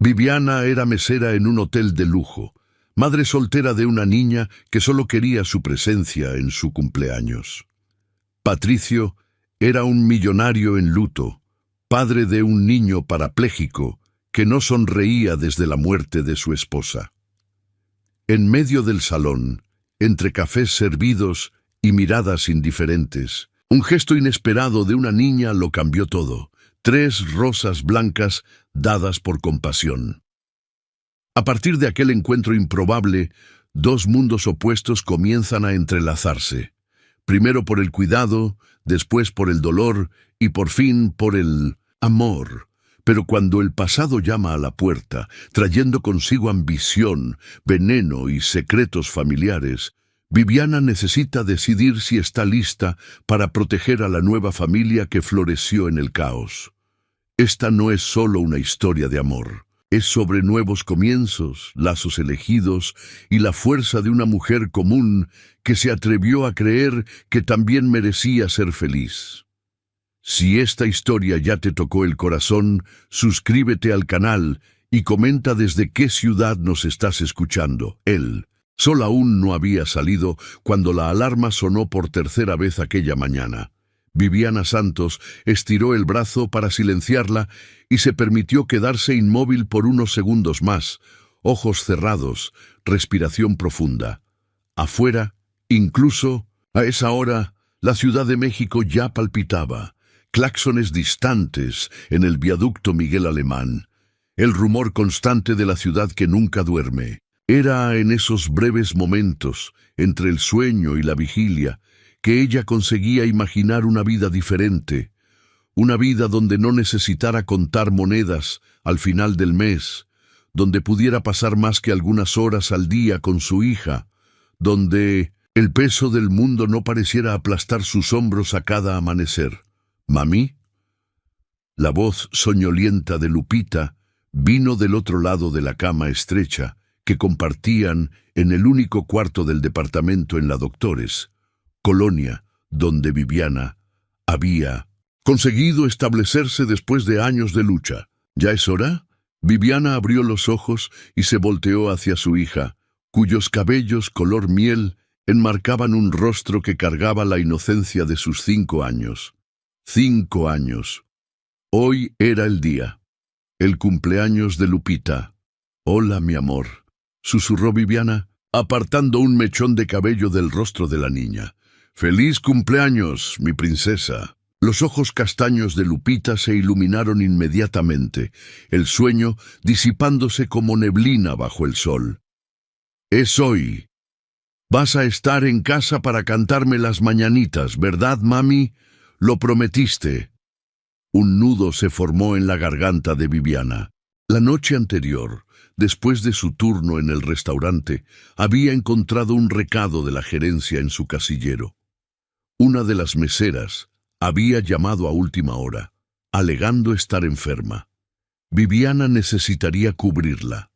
Viviana era mesera en un hotel de lujo, madre soltera de una niña que solo quería su presencia en su cumpleaños. Patricio era un millonario en luto, padre de un niño parapléjico que no sonreía desde la muerte de su esposa. En medio del salón, entre cafés servidos y miradas indiferentes, un gesto inesperado de una niña lo cambió todo. 3 rosas blancas dadas por compasión. A partir de aquel encuentro improbable, 2 mundos opuestos comienzan a entrelazarse. Primero por el cuidado, después por el dolor y por fin por el amor. Pero cuando el pasado llama a la puerta, trayendo consigo ambición, veneno y secretos familiares, Viviana necesita decidir si está lista para proteger a la nueva familia que floreció en el caos. Esta no es solo una historia de amor, es sobre nuevos comienzos, lazos elegidos y la fuerza de una mujer común que se atrevió a creer que también merecía ser feliz. Si esta historia ya te tocó el corazón, suscríbete al canal y comenta desde qué ciudad nos estás escuchando. El sol aún no había salido cuando la alarma sonó por tercera vez aquella mañana. Viviana Santos estiró el brazo para silenciarla y se permitió quedarse inmóvil por unos segundos más, ojos cerrados, respiración profunda. Afuera, incluso, a esa hora, la Ciudad de México ya palpitaba. Claxones distantes en el viaducto Miguel Alemán. El rumor constante de la ciudad que nunca duerme. Era en esos breves momentos, entre el sueño y la vigilia, que ella conseguía imaginar una vida diferente, una vida donde no necesitara contar monedas al final del mes, donde pudiera pasar más que algunas horas al día con su hija, donde el peso del mundo no pareciera aplastar sus hombros a cada amanecer. «¿Mami?» La voz soñolienta de Lupita vino del otro lado de la cama estrecha que compartían en el único cuarto del departamento en la Doctores, colonia donde Viviana había conseguido establecerse después de años de lucha. ¿Ya es hora? Viviana abrió los ojos y se volteó hacia su hija, cuyos cabellos color miel enmarcaban un rostro que cargaba la inocencia de sus 5 años. 5 años. Hoy era el día. El cumpleaños de Lupita. «Hola, mi amor», susurró Viviana, apartando un mechón de cabello del rostro de la niña. «Feliz cumpleaños, mi princesa». Los ojos castaños de Lupita se iluminaron inmediatamente, el sueño disipándose como neblina bajo el sol. «Es hoy. Vas a estar en casa para cantarme las mañanitas, ¿verdad, mami? Lo prometiste». Un nudo se formó en la garganta de Viviana. La noche anterior, después de su turno en el restaurante, había encontrado un recado de la gerencia en su casillero. Una de las meseras había llamado a última hora, alegando estar enferma. Viviana necesitaría cubrirla,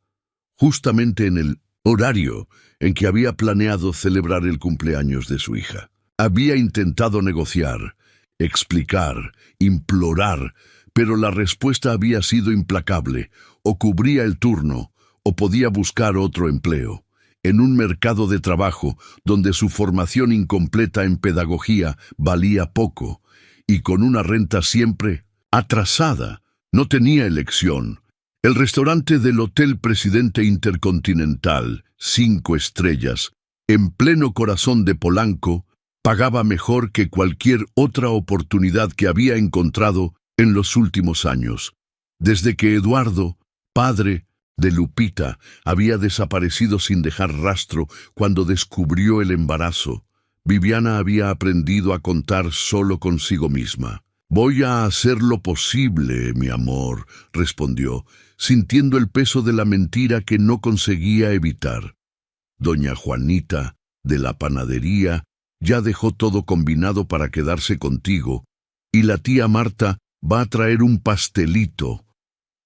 justamente en el horario en que había planeado celebrar el cumpleaños de su hija. Había intentado negociar, explicar, implorar, pero la respuesta había sido implacable. O cubría el turno, o podía buscar otro empleo, en un mercado de trabajo donde su formación incompleta en pedagogía valía poco, y con una renta siempre atrasada. No tenía elección. El restaurante del Hotel Presidente Intercontinental, 5 estrellas, en pleno corazón de Polanco, pagaba mejor que cualquier otra oportunidad que había encontrado en los últimos años. Desde que Eduardo, padre de Lupita, había desaparecido sin dejar rastro cuando descubrió el embarazo, Viviana había aprendido a contar solo consigo misma. «Voy a hacer lo posible, mi amor», respondió, sintiendo el peso de la mentira que no conseguía evitar. Doña Juanita, de la panadería, ya dejó todo combinado para quedarse contigo, y la tía Marta va a traer un pastelito.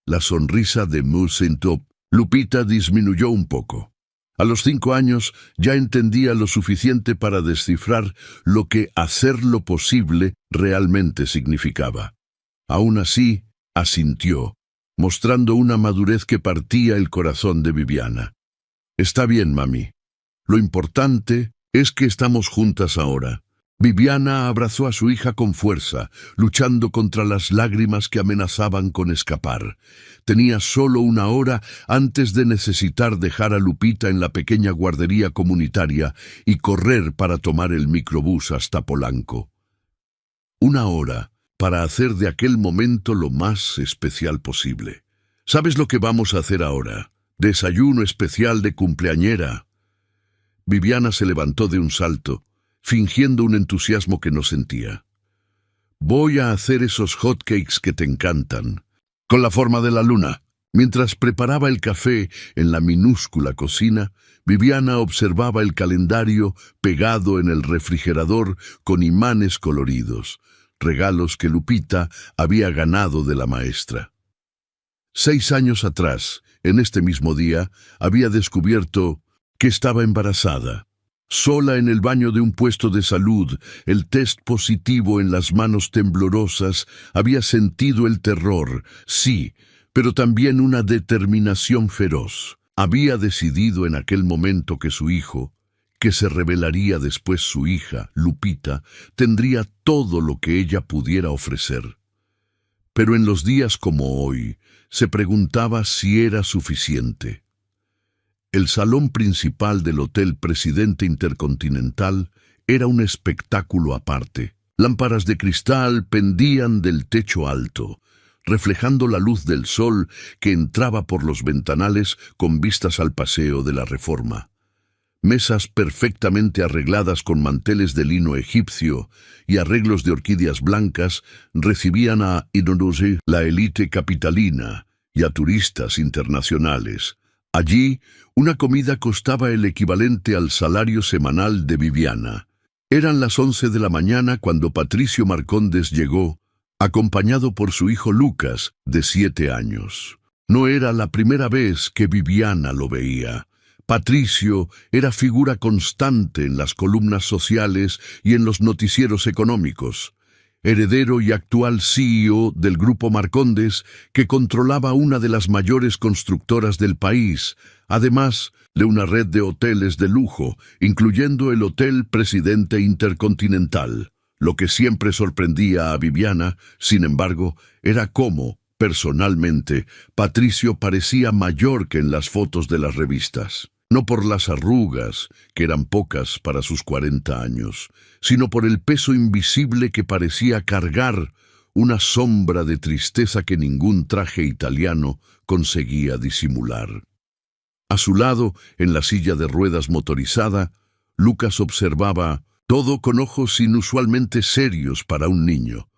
La sonrisa de Musentop Lupita disminuyó un poco. A los 5 años ya entendía lo suficiente para descifrar lo que hacer lo posible realmente significaba. Aún así, asintió. mostrando una madurez que partía el corazón de Viviana. «Está bien, mami. Lo importante es que estamos juntas ahora». Viviana abrazó a su hija con fuerza, luchando contra las lágrimas que amenazaban con escapar. Tenía solo una hora antes de necesitar dejar a Lupita en la pequeña guardería comunitaria y correr para tomar el microbús hasta Polanco. Una hora para hacer de aquel momento lo más especial posible. ¿Sabes lo que vamos a hacer ahora? Desayuno especial de cumpleañera. Viviana se levantó de un salto, fingiendo un entusiasmo que no sentía. «Voy a hacer esos hotcakes que te encantan, con la forma de la luna». Mientras preparaba el café en la minúscula cocina, Viviana observaba el calendario pegado en el refrigerador con imanes coloridos, regalos que Lupita había ganado de la maestra. 6 años atrás, en este mismo día, había descubierto que estaba embarazada. Sola en el baño de un puesto de salud, el test positivo en las manos temblorosas, había sentido el terror, sí, pero también una determinación feroz. Había decidido en aquel momento que su hijo, que se revelaría después su hija, Lupita, tendría todo lo que ella pudiera ofrecer. Pero en los días como hoy, se preguntaba si era suficiente. El salón principal del Hotel Presidente Intercontinental era un espectáculo aparte. Lámparas de cristal pendían del techo alto, reflejando la luz del sol que entraba por los ventanales con vistas al Paseo de la Reforma. Mesas perfectamente arregladas con manteles de lino egipcio y arreglos de orquídeas blancas recibían a Indonesia, la élite capitalina, y a turistas internacionales. Allí, una comida costaba el equivalente al salario semanal de Viviana. Eran las 11 de la mañana cuando Patricio Marcondes llegó, acompañado por su hijo Lucas, de 7 años. No era la primera vez que Viviana lo veía. Patricio era figura constante en las columnas sociales y en los noticieros económicos. Heredero y actual CEO del Grupo Marcondes, que controlaba una de las mayores constructoras del país, además de una red de hoteles de lujo, incluyendo el Hotel Presidente Intercontinental. Lo que siempre sorprendía a Viviana, sin embargo, era cómo, personalmente, Patricio parecía mayor que en las fotos de las revistas. No por las arrugas, que eran pocas para sus 40 años, sino por el peso invisible que parecía cargar, una sombra de tristeza que ningún traje italiano conseguía disimular. A su lado, en la silla de ruedas motorizada, Lucas observaba todo con ojos inusualmente serios para un niño.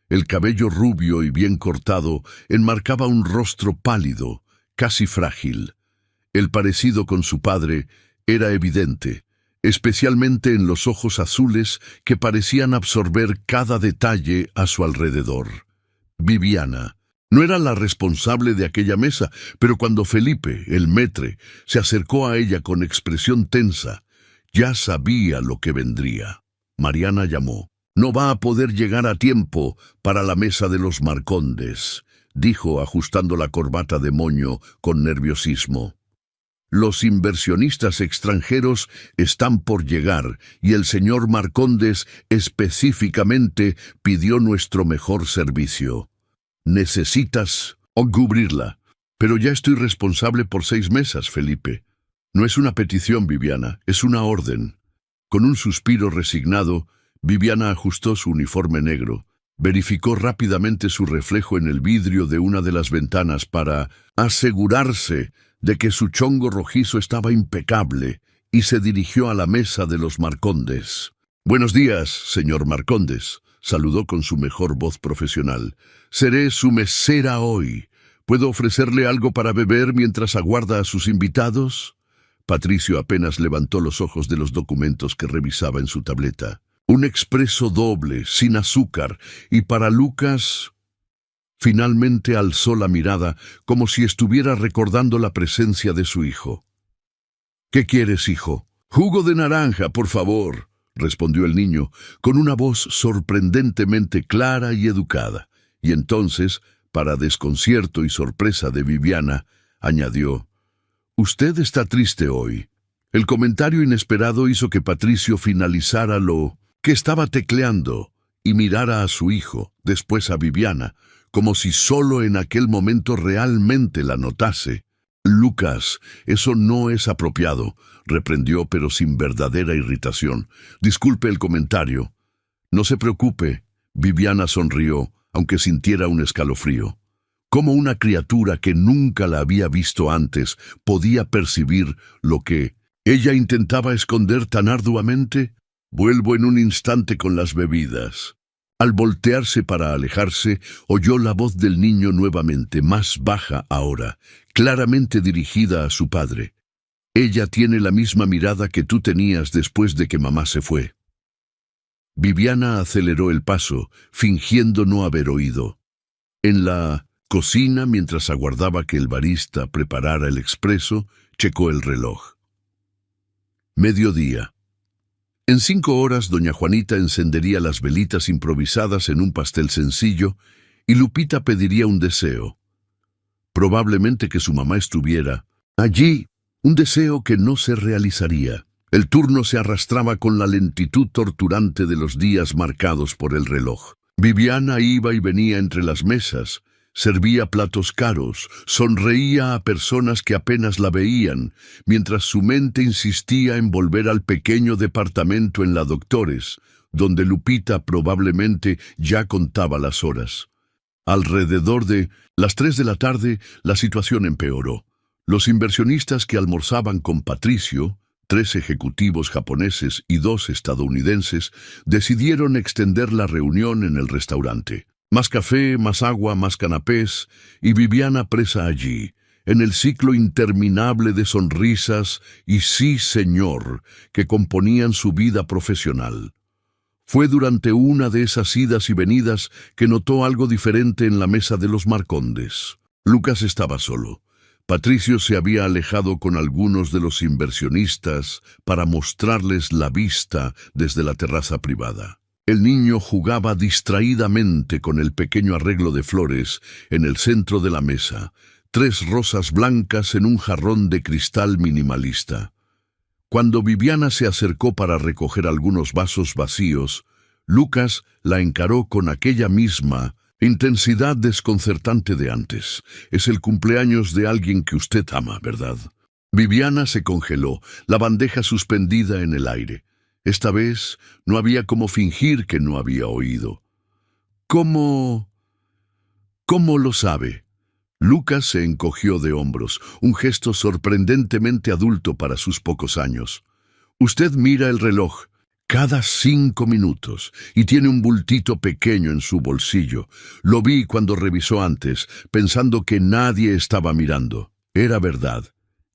El cabello rubio y bien cortado enmarcaba un rostro pálido, casi frágil. El parecido con su padre era evidente, especialmente en los ojos azules que parecían absorber cada detalle a su alrededor. Viviana no era la responsable de aquella mesa, pero cuando Felipe, el maître, se acercó a ella con expresión tensa, ya sabía lo que vendría. Mariana llamó. «No va a poder llegar a tiempo para la mesa de los Marcondes», dijo ajustando la corbata de moño con nerviosismo. «Los inversionistas extranjeros están por llegar y el señor Marcondes específicamente pidió nuestro mejor servicio. Necesitas cubrirla. Pero ya estoy responsable por 6 mesas, Felipe. No es una petición, Viviana, es una orden». Con un suspiro resignado, Viviana ajustó su uniforme negro, verificó rápidamente su reflejo en el vidrio de una de las ventanas para asegurarse de que su chongo rojizo estaba impecable, y se dirigió a la mesa de los Marcondes. «Buenos días, señor Marcondes», saludó con su mejor voz profesional. «Seré su mesera hoy. ¿Puedo ofrecerle algo para beber mientras aguarda a sus invitados?» Patricio apenas levantó los ojos de los documentos que revisaba en su tableta. Un expreso doble, sin azúcar, y para Lucas... Finalmente alzó la mirada, como si estuviera recordando la presencia de su hijo. «¿Qué quieres, hijo?» «Jugo de naranja, por favor», respondió el niño, con una voz sorprendentemente clara y educada. Y entonces para desconcierto y sorpresa de Viviana, añadió: «Usted está triste hoy». El comentario inesperado hizo que Patricio finalizara lo que estaba tecleando y mirara a su hijo, después a Viviana, como si solo en aquel momento realmente la notase. «Lucas, eso no es apropiado», reprendió, pero sin verdadera irritación. «Disculpe el comentario». «No se preocupe», Viviana sonrió, aunque sintiera un escalofrío. ¿Cómo una criatura que nunca la había visto antes podía percibir lo que ella intentaba esconder tan arduamente? «Vuelvo en un instante con las bebidas». Al voltearse para alejarse, oyó la voz del niño nuevamente, más baja ahora, claramente dirigida a su padre. «Ella tiene la misma mirada que tú tenías después de que mamá se fue». Viviana aceleró el paso, fingiendo no haber oído. En la cocina, mientras aguardaba que el barista preparara el expreso, checó el reloj. Mediodía. En 5 horas, doña Juanita encendería las velitas improvisadas en un pastel sencillo y Lupita pediría un deseo. Probablemente que su mamá estuviera allí, un deseo que no se realizaría. El turno se arrastraba con la lentitud torturante de los días marcados por el reloj. Viviana iba y venía entre las mesas, servía platos caros, sonreía a personas que apenas la veían, mientras su mente insistía en volver al pequeño departamento en la Doctores, donde Lupita probablemente ya contaba las horas. Alrededor de las 3 de la tarde, la situación empeoró. Los inversionistas que almorzaban con Patricio, 3 ejecutivos japoneses y 2 estadounidenses, decidieron extender la reunión en el restaurante. Más café, más agua, más canapés, y Viviana presa allí, en el ciclo interminable de sonrisas y sí, señor, que componían su vida profesional. Fue durante una de esas idas y venidas que notó algo diferente en la mesa de los Marcondes. Lucas estaba solo. Patricio se había alejado con algunos de los inversionistas para mostrarles la vista desde la terraza privada. El niño jugaba distraídamente con el pequeño arreglo de flores en el centro de la mesa, 3 rosas blancas en un jarrón de cristal minimalista. Cuando Viviana se acercó para recoger algunos vasos vacíos, Lucas la encaró con aquella misma intensidad desconcertante de antes. «Es el cumpleaños de alguien que usted ama, ¿verdad?». Viviana se congeló, la bandeja suspendida en el aire. Esta vez no había cómo fingir que no había oído. ¿Cómo lo sabe? Lucas se encogió de hombros, un gesto sorprendentemente adulto para sus pocos años. «Usted mira el reloj cada 5 minutos y tiene un bultito pequeño en su bolsillo. Lo vi cuando revisó antes, pensando que nadie estaba mirando». Era verdad.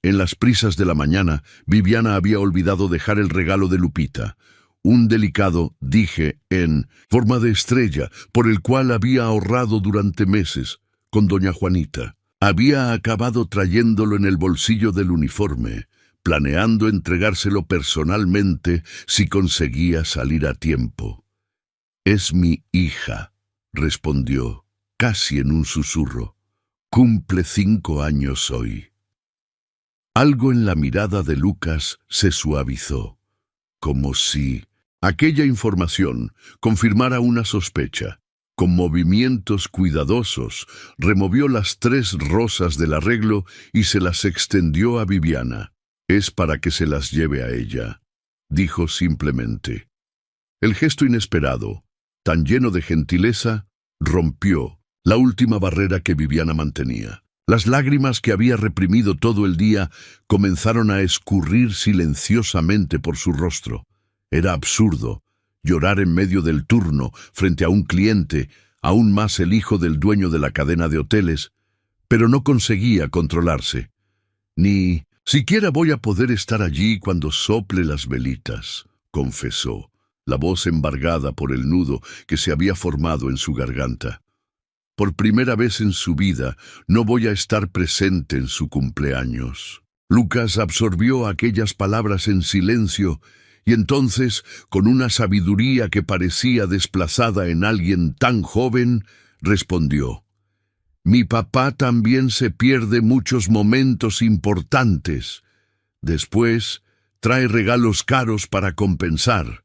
En las prisas de la mañana, Viviana había olvidado dejar el regalo de Lupita, un delicado dije en forma de estrella por el cual había ahorrado durante meses con doña Juanita. Había acabado trayéndolo en el bolsillo del uniforme, planeando entregárselo personalmente si conseguía salir a tiempo. «Es mi hija», respondió, casi en un susurro. «Cumple 5 años hoy». Algo en la mirada de Lucas se suavizó, como si aquella información confirmara una sospecha. Con movimientos cuidadosos, removió las 3 rosas del arreglo y se las extendió a Viviana. «Es para que se las lleve a ella», dijo simplemente. El gesto inesperado, tan lleno de gentileza, rompió la última barrera que Viviana mantenía. Las lágrimas que había reprimido todo el día comenzaron a escurrir silenciosamente por su rostro. Era absurdo llorar en medio del turno frente a un cliente, aún más el hijo del dueño de la cadena de hoteles, pero no conseguía controlarse. «Ni siquiera voy a poder estar allí cuando sople las velitas», confesó, la voz embargada por el nudo que se había formado en su garganta. «Por primera vez en su vida no voy a estar presente en su cumpleaños». Lucas absorbió aquellas palabras en silencio y entonces, con una sabiduría que parecía desplazada en alguien tan joven, respondió: Mi papá también se pierde muchos momentos importantes. Después, trae regalos caros para compensar.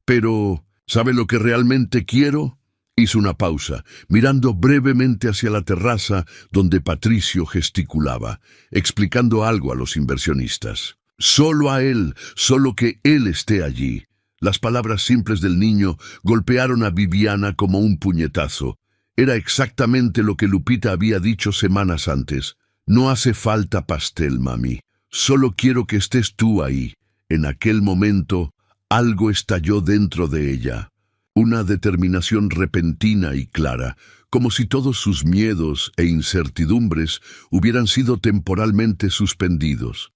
Pero, ¿sabe lo que realmente quiero? Hizo una pausa, mirando brevemente hacia la terraza donde Patricio gesticulaba, explicando algo a los inversionistas. Solo a él, solo que él esté allí. Las palabras simples del niño golpearon a Viviana como un puñetazo. Era exactamente lo que Lupita había dicho semanas antes. No hace falta pastel, mami. Solo quiero que estés tú ahí. En aquel momento, algo estalló dentro de ella. Una determinación repentina y clara, como si todos sus miedos e incertidumbres hubieran sido temporalmente suspendidos.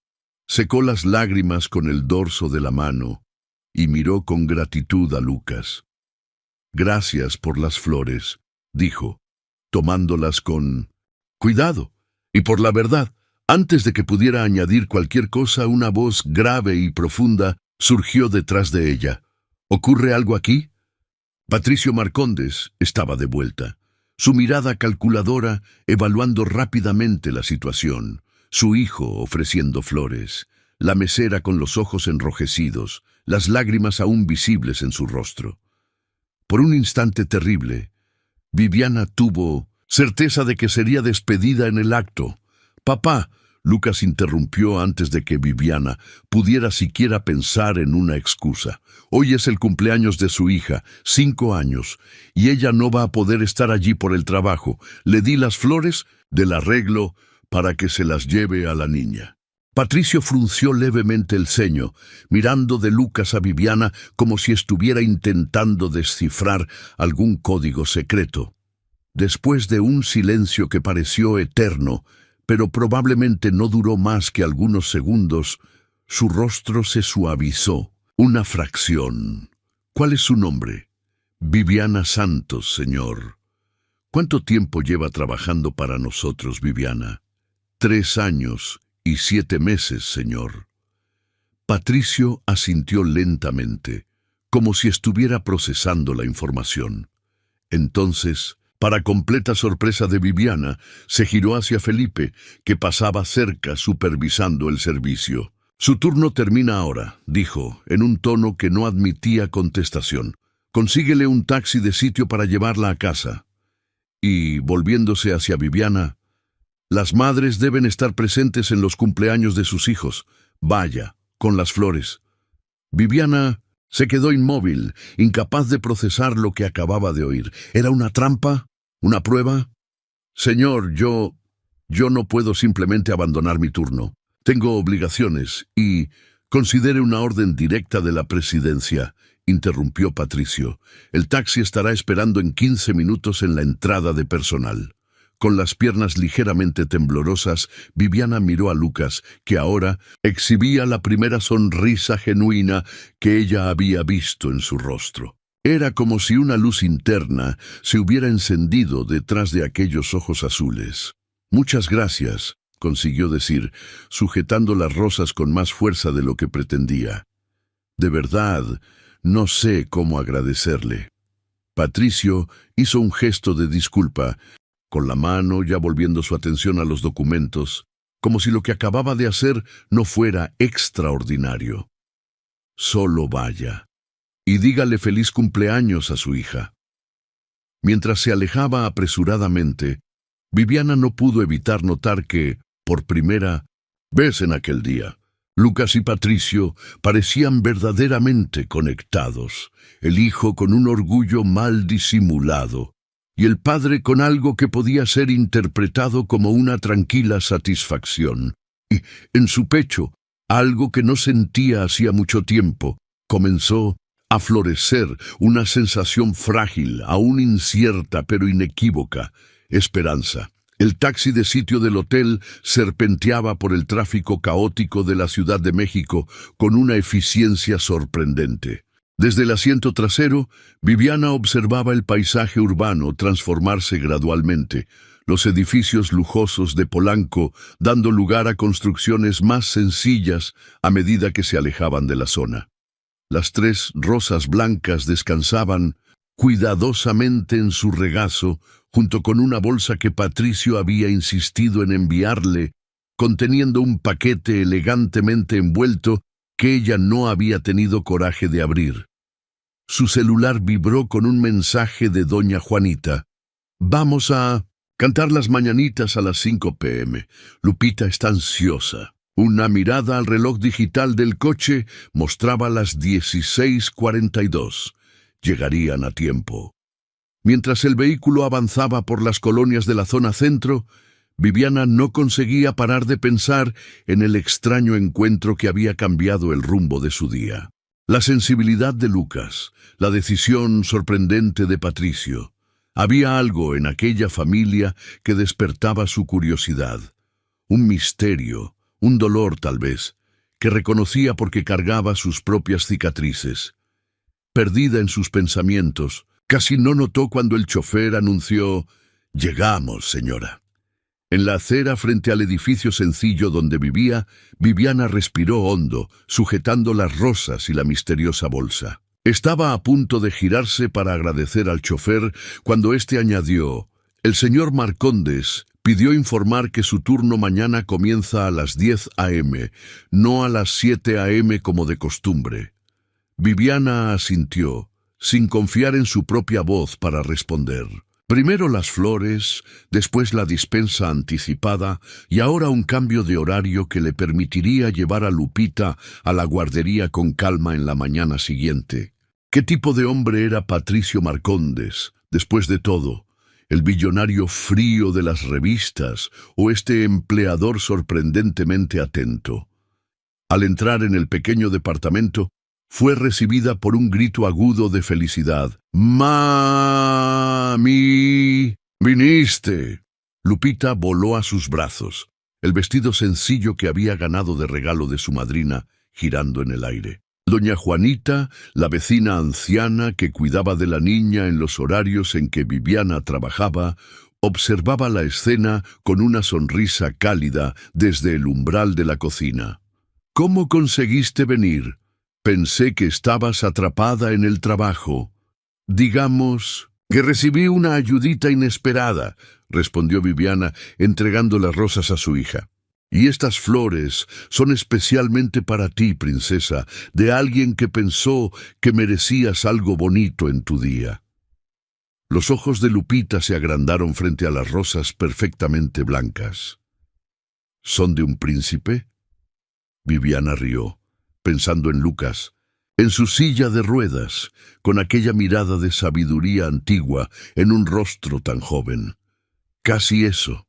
Secó las lágrimas con el dorso de la mano y miró con gratitud a Lucas. «Gracias por las flores», dijo, tomándolas con cuidado. Y por la verdad, antes de que pudiera añadir cualquier cosa, una voz grave y profunda surgió detrás de ella. «¿Ocurre algo aquí?» Patricio Marcondes estaba de vuelta, su mirada calculadora evaluando rápidamente la situación, su hijo ofreciendo flores, la mesera con los ojos enrojecidos, las lágrimas aún visibles en su rostro. Por un instante terrible, Viviana tuvo certeza de que sería despedida en el acto. «Papá», Lucas interrumpió antes de que Viviana pudiera siquiera pensar en una excusa. «Hoy es el cumpleaños de su hija, 5 años, y ella no va a poder estar allí por el trabajo. Le di las flores del arreglo para que se las lleve a la niña». Patricio frunció levemente el ceño, mirando de Lucas a Viviana como si estuviera intentando descifrar algún código secreto. Después de un silencio que pareció eterno, pero probablemente no duró más que algunos segundos, su rostro se suavizó. «Una fracción. ¿Cuál es su nombre?» «Viviana Santos, señor». «¿Cuánto tiempo lleva trabajando para nosotros, Viviana?» 3 años y 7 meses, señor». Patricio asintió lentamente, como si estuviera procesando la información. Entonces, para completa sorpresa de Viviana, se giró hacia Felipe, que pasaba cerca supervisando el servicio. «Su turno termina ahora», dijo, en un tono que no admitía contestación. «Consíguele un taxi de sitio para llevarla a casa». Y, volviéndose hacia Viviana, «Las madres deben estar presentes en los cumpleaños de sus hijos. Vaya, con las flores». Viviana se quedó inmóvil, incapaz de procesar lo que acababa de oír. ¿Era una trampa? ¿Una prueba? «Señor, yo no puedo simplemente abandonar mi turno. Tengo obligaciones y considere una orden directa de la presidencia», interrumpió Patricio. «El taxi estará esperando en 15 minutos en la entrada de personal». Con las piernas ligeramente temblorosas, Viviana miró a Lucas, que ahora exhibía la primera sonrisa genuina que ella había visto en su rostro. Era como si una luz interna se hubiera encendido detrás de aquellos ojos azules. «Muchas gracias», consiguió decir, sujetando las rosas con más fuerza de lo que pretendía. «De verdad, no sé cómo agradecerle». Patricio hizo un gesto de disculpa, con la mano ya volviendo su atención a los documentos, como si lo que acababa de hacer no fuera extraordinario. «Solo vaya y dígale feliz cumpleaños a su hija». Mientras se alejaba apresuradamente, Viviana no pudo evitar notar que, por primera vez en aquel día, Lucas y Patricio parecían verdaderamente conectados, el hijo con un orgullo mal disimulado, y el padre con algo que podía ser interpretado como una tranquila satisfacción. Y, en su pecho, algo que no sentía hacía mucho tiempo, comenzó a florecer una sensación frágil, aún incierta pero inequívoca: esperanza. El taxi de sitio del hotel serpenteaba por el tráfico caótico de la Ciudad de México con una eficiencia sorprendente. Desde el asiento trasero, Viviana observaba el paisaje urbano transformarse gradualmente, los edificios lujosos de Polanco dando lugar a construcciones más sencillas a medida que se alejaban de la zona. Las 3 rosas blancas descansaban cuidadosamente en su regazo junto con una bolsa que Patricio había insistido en enviarle, conteniendo un paquete elegantemente envuelto que ella no había tenido coraje de abrir. Su celular vibró con un mensaje de doña Juanita. «Vamos a cantar las mañanitas a las 5 p.m. Lupita está ansiosa». Una mirada al reloj digital del coche mostraba las 16:42. Llegarían a tiempo. Mientras el vehículo avanzaba por las colonias de la zona centro, Viviana no conseguía parar de pensar en el extraño encuentro que había cambiado el rumbo de su día. La sensibilidad de Lucas, la decisión sorprendente de Patricio. Había algo en aquella familia que despertaba su curiosidad. Un misterio, un dolor tal vez, que reconocía porque cargaba sus propias cicatrices. Perdida en sus pensamientos, casi no notó cuando el chofer anunció: «Llegamos, señora». En la acera frente al edificio sencillo donde vivía, Viviana respiró hondo, sujetando las rosas y la misteriosa bolsa. Estaba a punto de girarse para agradecer al chofer cuando éste añadió: «El señor Marcondes pidió informar que su turno mañana comienza a las 10 a.m., no a las 7 a.m. como de costumbre». Viviana asintió, sin confiar en su propia voz para responder. Primero las flores, después la dispensa anticipada y ahora un cambio de horario que le permitiría llevar a Lupita a la guardería con calma en la mañana siguiente. ¿Qué tipo de hombre era Patricio Marcondes, después de todo? ¿El billonario frío de las revistas o este empleador sorprendentemente atento? Al entrar en el pequeño departamento, fue recibida por un grito agudo de felicidad. «¡Mami! ¡Viniste!». Lupita voló a sus brazos, el vestido sencillo que había ganado de regalo de su madrina, girando en el aire. Doña Juanita, la vecina anciana que cuidaba de la niña en los horarios en que Viviana trabajaba, observaba la escena con una sonrisa cálida desde el umbral de la cocina. «¿Cómo conseguiste venir? Pensé que estabas atrapada en el trabajo». «Digamos que recibí una ayudita inesperada», respondió Viviana, entregando las rosas a su hija. «Y estas flores son especialmente para ti, princesa, de alguien que pensó que merecías algo bonito en tu día». Los ojos de Lupita se agrandaron frente a las rosas perfectamente blancas. «¿Son de un príncipe?». Viviana rió, pensando en Lucas, en su silla de ruedas, con aquella mirada de sabiduría antigua en un rostro tan joven. «Casi eso.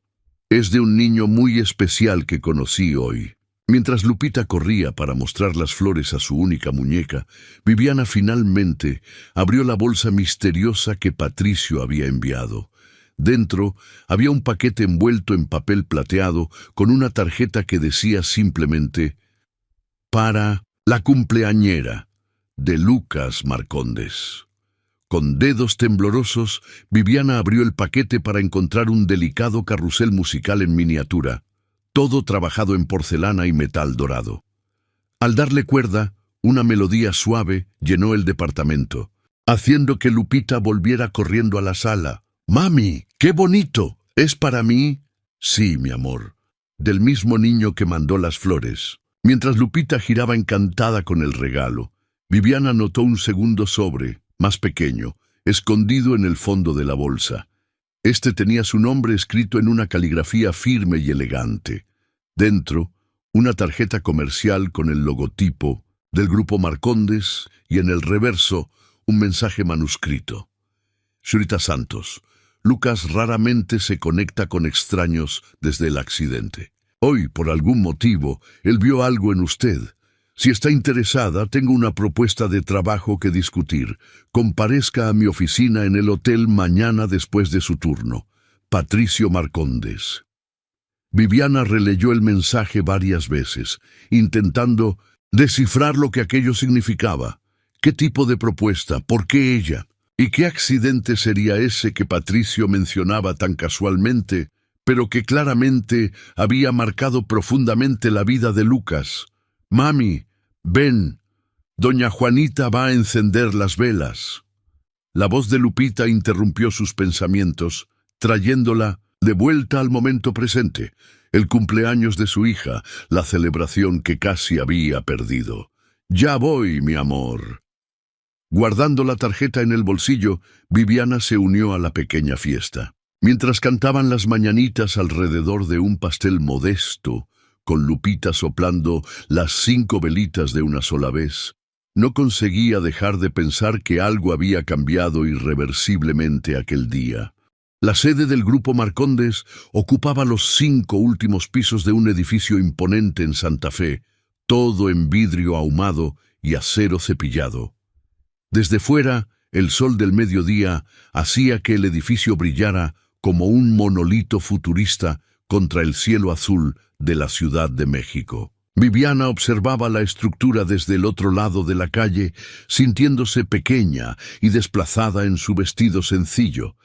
Es de un niño muy especial que conocí hoy». Mientras Lupita corría para mostrar las flores a su única muñeca, Viviana finalmente abrió la bolsa misteriosa que Patricio había enviado. Dentro había un paquete envuelto en papel plateado con una tarjeta que decía simplemente: «Para la cumpleañera de Lucas Marcondes». Con dedos temblorosos, Viviana abrió el paquete para encontrar un delicado carrusel musical en miniatura, todo trabajado en porcelana y metal dorado. Al darle cuerda, una melodía suave llenó el departamento, haciendo que Lupita volviera corriendo a la sala. «¡Mami, qué bonito! ¿Es para mí?». «Sí, mi amor, del mismo niño que mandó las flores». Mientras Lupita giraba encantada con el regalo, Viviana notó un segundo sobre, más pequeño, escondido en el fondo de la bolsa. Este tenía su nombre escrito en una caligrafía firme y elegante. Dentro, una tarjeta comercial con el logotipo del grupo Marcondes y en el reverso un mensaje manuscrito. «Señorita Santos, Lucas raramente se conecta con extraños desde el accidente. Hoy, por algún motivo, él vio algo en usted. Si está interesada, tengo una propuesta de trabajo que discutir. Comparezca a mi oficina en el hotel mañana después de su turno. Patricio Marcondes». Viviana releyó el mensaje varias veces, intentando descifrar lo que aquello significaba. ¿Qué tipo de propuesta? ¿Por qué ella? ¿Y qué accidente sería ese que Patricio mencionaba tan casualmente, pero que claramente había marcado profundamente la vida de Lucas? «Mami, ven, doña Juanita va a encender las velas». La voz de Lupita interrumpió sus pensamientos, trayéndola de vuelta al momento presente, el cumpleaños de su hija, la celebración que casi había perdido. «Ya voy, mi amor». Guardando la tarjeta en el bolsillo, Viviana se unió a la pequeña fiesta. Mientras cantaban las mañanitas alrededor de un pastel modesto, con Lupita soplando las 5 velitas de una sola vez, no conseguía dejar de pensar que algo había cambiado irreversiblemente aquel día. La sede del Grupo Marcondes ocupaba los 5 últimos pisos de un edificio imponente en Santa Fe, todo en vidrio ahumado y acero cepillado. Desde fuera, el sol del mediodía hacía que el edificio brillara como un monolito futurista contra el cielo azul de la Ciudad de México. Viviana observaba la estructura desde el otro lado de la calle, sintiéndose pequeña y desplazada en su vestido sencillo,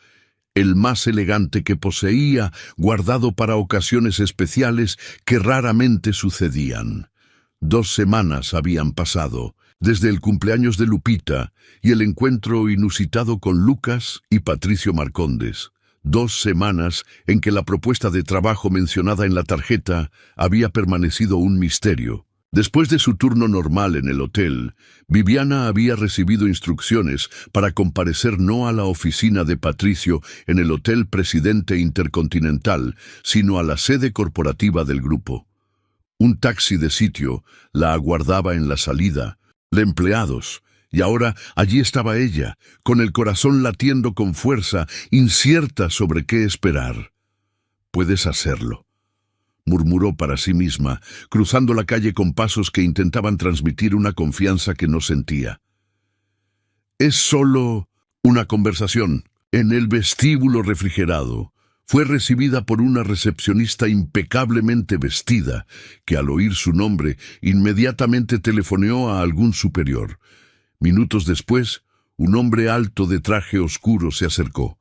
el más elegante que poseía, guardado para ocasiones especiales que raramente sucedían. 2 semanas habían pasado, desde el cumpleaños de Lupita y el encuentro inusitado con Lucas y Patricio Marcondes. 2 semanas en que la propuesta de trabajo mencionada en la tarjeta había permanecido un misterio. Después de su turno normal en el hotel, Viviana había recibido instrucciones para comparecer no a la oficina de Patricio en el Hotel Presidente Intercontinental, sino a la sede corporativa del grupo. Un taxi de sitio la aguardaba en la salida, empleados, y ahora allí estaba ella, con el corazón latiendo con fuerza, incierta sobre qué esperar. «Puedes hacerlo», murmuró para sí misma, cruzando la calle con pasos que intentaban transmitir una confianza que no sentía. «Es solo una conversación». En el vestíbulo refrigerado, fue recibida por una recepcionista impecablemente vestida, que al oír su nombre inmediatamente telefoneó a algún superior. Minutos después, un hombre alto de traje oscuro se acercó.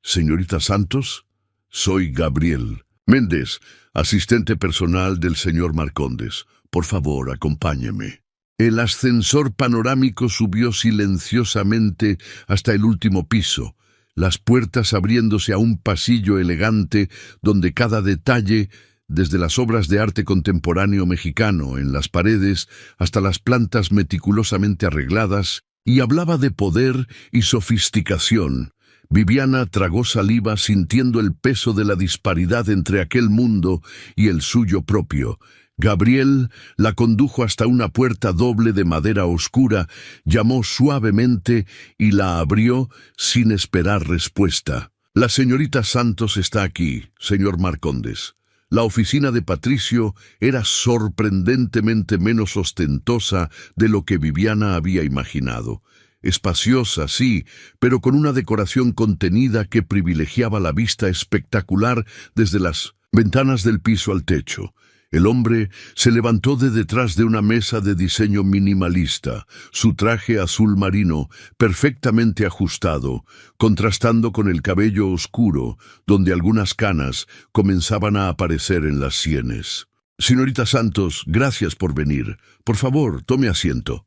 «Señorita Santos, soy Gabriel Méndez, asistente personal del señor Marcondes. Por favor, acompáñeme». El ascensor panorámico subió silenciosamente hasta el último piso, las puertas abriéndose a un pasillo elegante donde cada detalle, desde las obras de arte contemporáneo mexicano en las paredes hasta las plantas meticulosamente arregladas, y hablaba de poder y sofisticación. Viviana tragó saliva sintiendo el peso de la disparidad entre aquel mundo y el suyo propio. Gabriel la condujo hasta una puerta doble de madera oscura, llamó suavemente y la abrió sin esperar respuesta. «La señorita Santos está aquí, señor Marcondes». La oficina de Patricio era sorprendentemente menos ostentosa de lo que Viviana había imaginado. Espaciosa, sí, pero con una decoración contenida que privilegiaba la vista espectacular desde las ventanas del piso al techo. El hombre se levantó de detrás de una mesa de diseño minimalista, su traje azul marino perfectamente ajustado, contrastando con el cabello oscuro, donde algunas canas comenzaban a aparecer en las sienes. «Señorita Santos, gracias por venir. Por favor, tome asiento».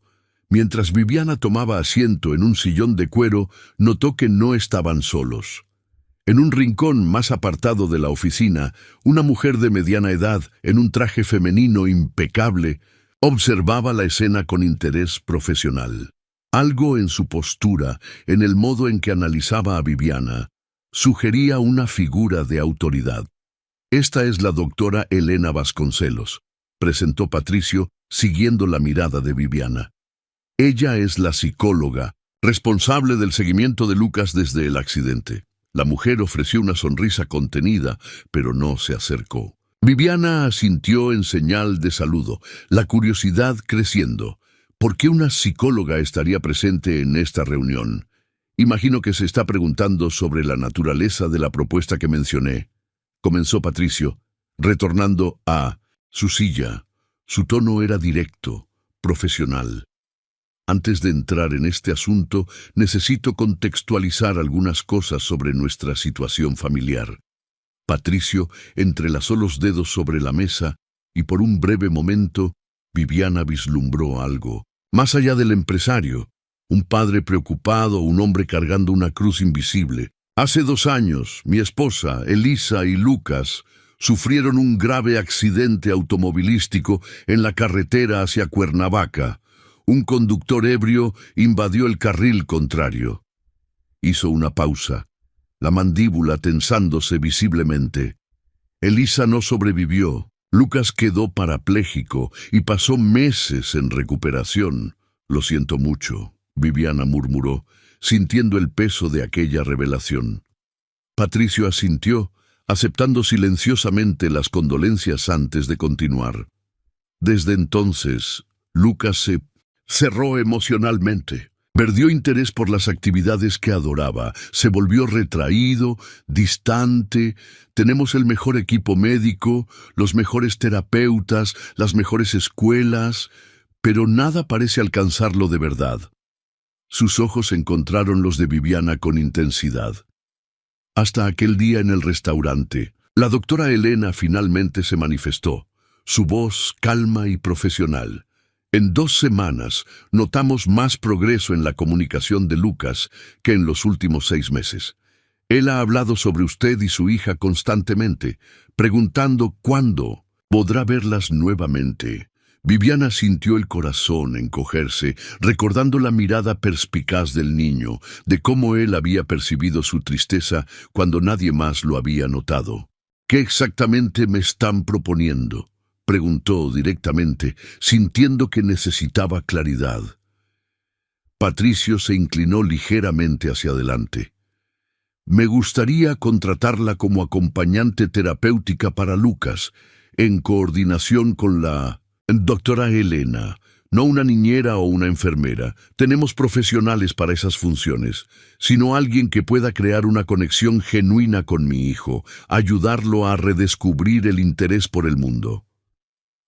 Mientras Viviana tomaba asiento en un sillón de cuero, notó que no estaban solos. En un rincón más apartado de la oficina, una mujer de mediana edad, en un traje femenino impecable, observaba la escena con interés profesional. Algo en su postura, en el modo en que analizaba a Viviana, sugería una figura de autoridad. «Esta es la doctora Elena Vasconcelos», presentó Patricio, siguiendo la mirada de Viviana. «Ella es la psicóloga, responsable del seguimiento de Lucas desde el accidente». La mujer ofreció una sonrisa contenida, pero no se acercó. Viviana asintió en señal de saludo, la curiosidad creciendo. ¿Por qué una psicóloga estaría presente en esta reunión? Imagino que se está preguntando sobre la naturaleza de la propuesta que mencioné, comenzó Patricio, retornando a su silla. Su tono era directo, profesional. Antes de entrar en este asunto, necesito contextualizar algunas cosas sobre nuestra situación familiar. Patricio entrelazó los dedos sobre la mesa y por un breve momento Viviana vislumbró algo. Más allá del empresario, un padre preocupado, un hombre cargando una cruz invisible, Hace 2 años, mi esposa, Elisa y Lucas sufrieron un grave accidente automovilístico en la carretera hacia Cuernavaca. Un conductor ebrio invadió el carril contrario. Hizo una pausa, la mandíbula tensándose visiblemente. Elisa no sobrevivió. Lucas quedó parapléjico y pasó meses en recuperación. Lo siento mucho, Viviana murmuró, sintiendo el peso de aquella revelación. Patricio asintió, aceptando silenciosamente las condolencias antes de continuar. Desde entonces, Lucas se cerró emocionalmente. Perdió interés por las actividades que adoraba, se volvió retraído, distante. Tenemos el mejor equipo médico, los mejores terapeutas, las mejores escuelas, pero nada parece alcanzarlo de verdad. Sus ojos encontraron los de Viviana con intensidad. Hasta aquel día en el restaurante, la doctora Elena finalmente se manifestó, su voz calma y profesional. En 2 semanas notamos más progreso en la comunicación de Lucas que en los últimos 6 meses. Él ha hablado sobre usted y su hija constantemente, preguntando cuándo podrá verlas nuevamente. Viviana sintió el corazón encogerse, recordando la mirada perspicaz del niño, de cómo él había percibido su tristeza cuando nadie más lo había notado. ¿Qué exactamente me están proponiendo?, preguntó directamente, sintiendo que necesitaba claridad. Patricio se inclinó ligeramente hacia adelante. Me gustaría contratarla como acompañante terapéutica para Lucas, en coordinación con la doctora Elena, no una niñera o una enfermera. Tenemos profesionales para esas funciones, sino alguien que pueda crear una conexión genuina con mi hijo, ayudarlo a redescubrir el interés por el mundo.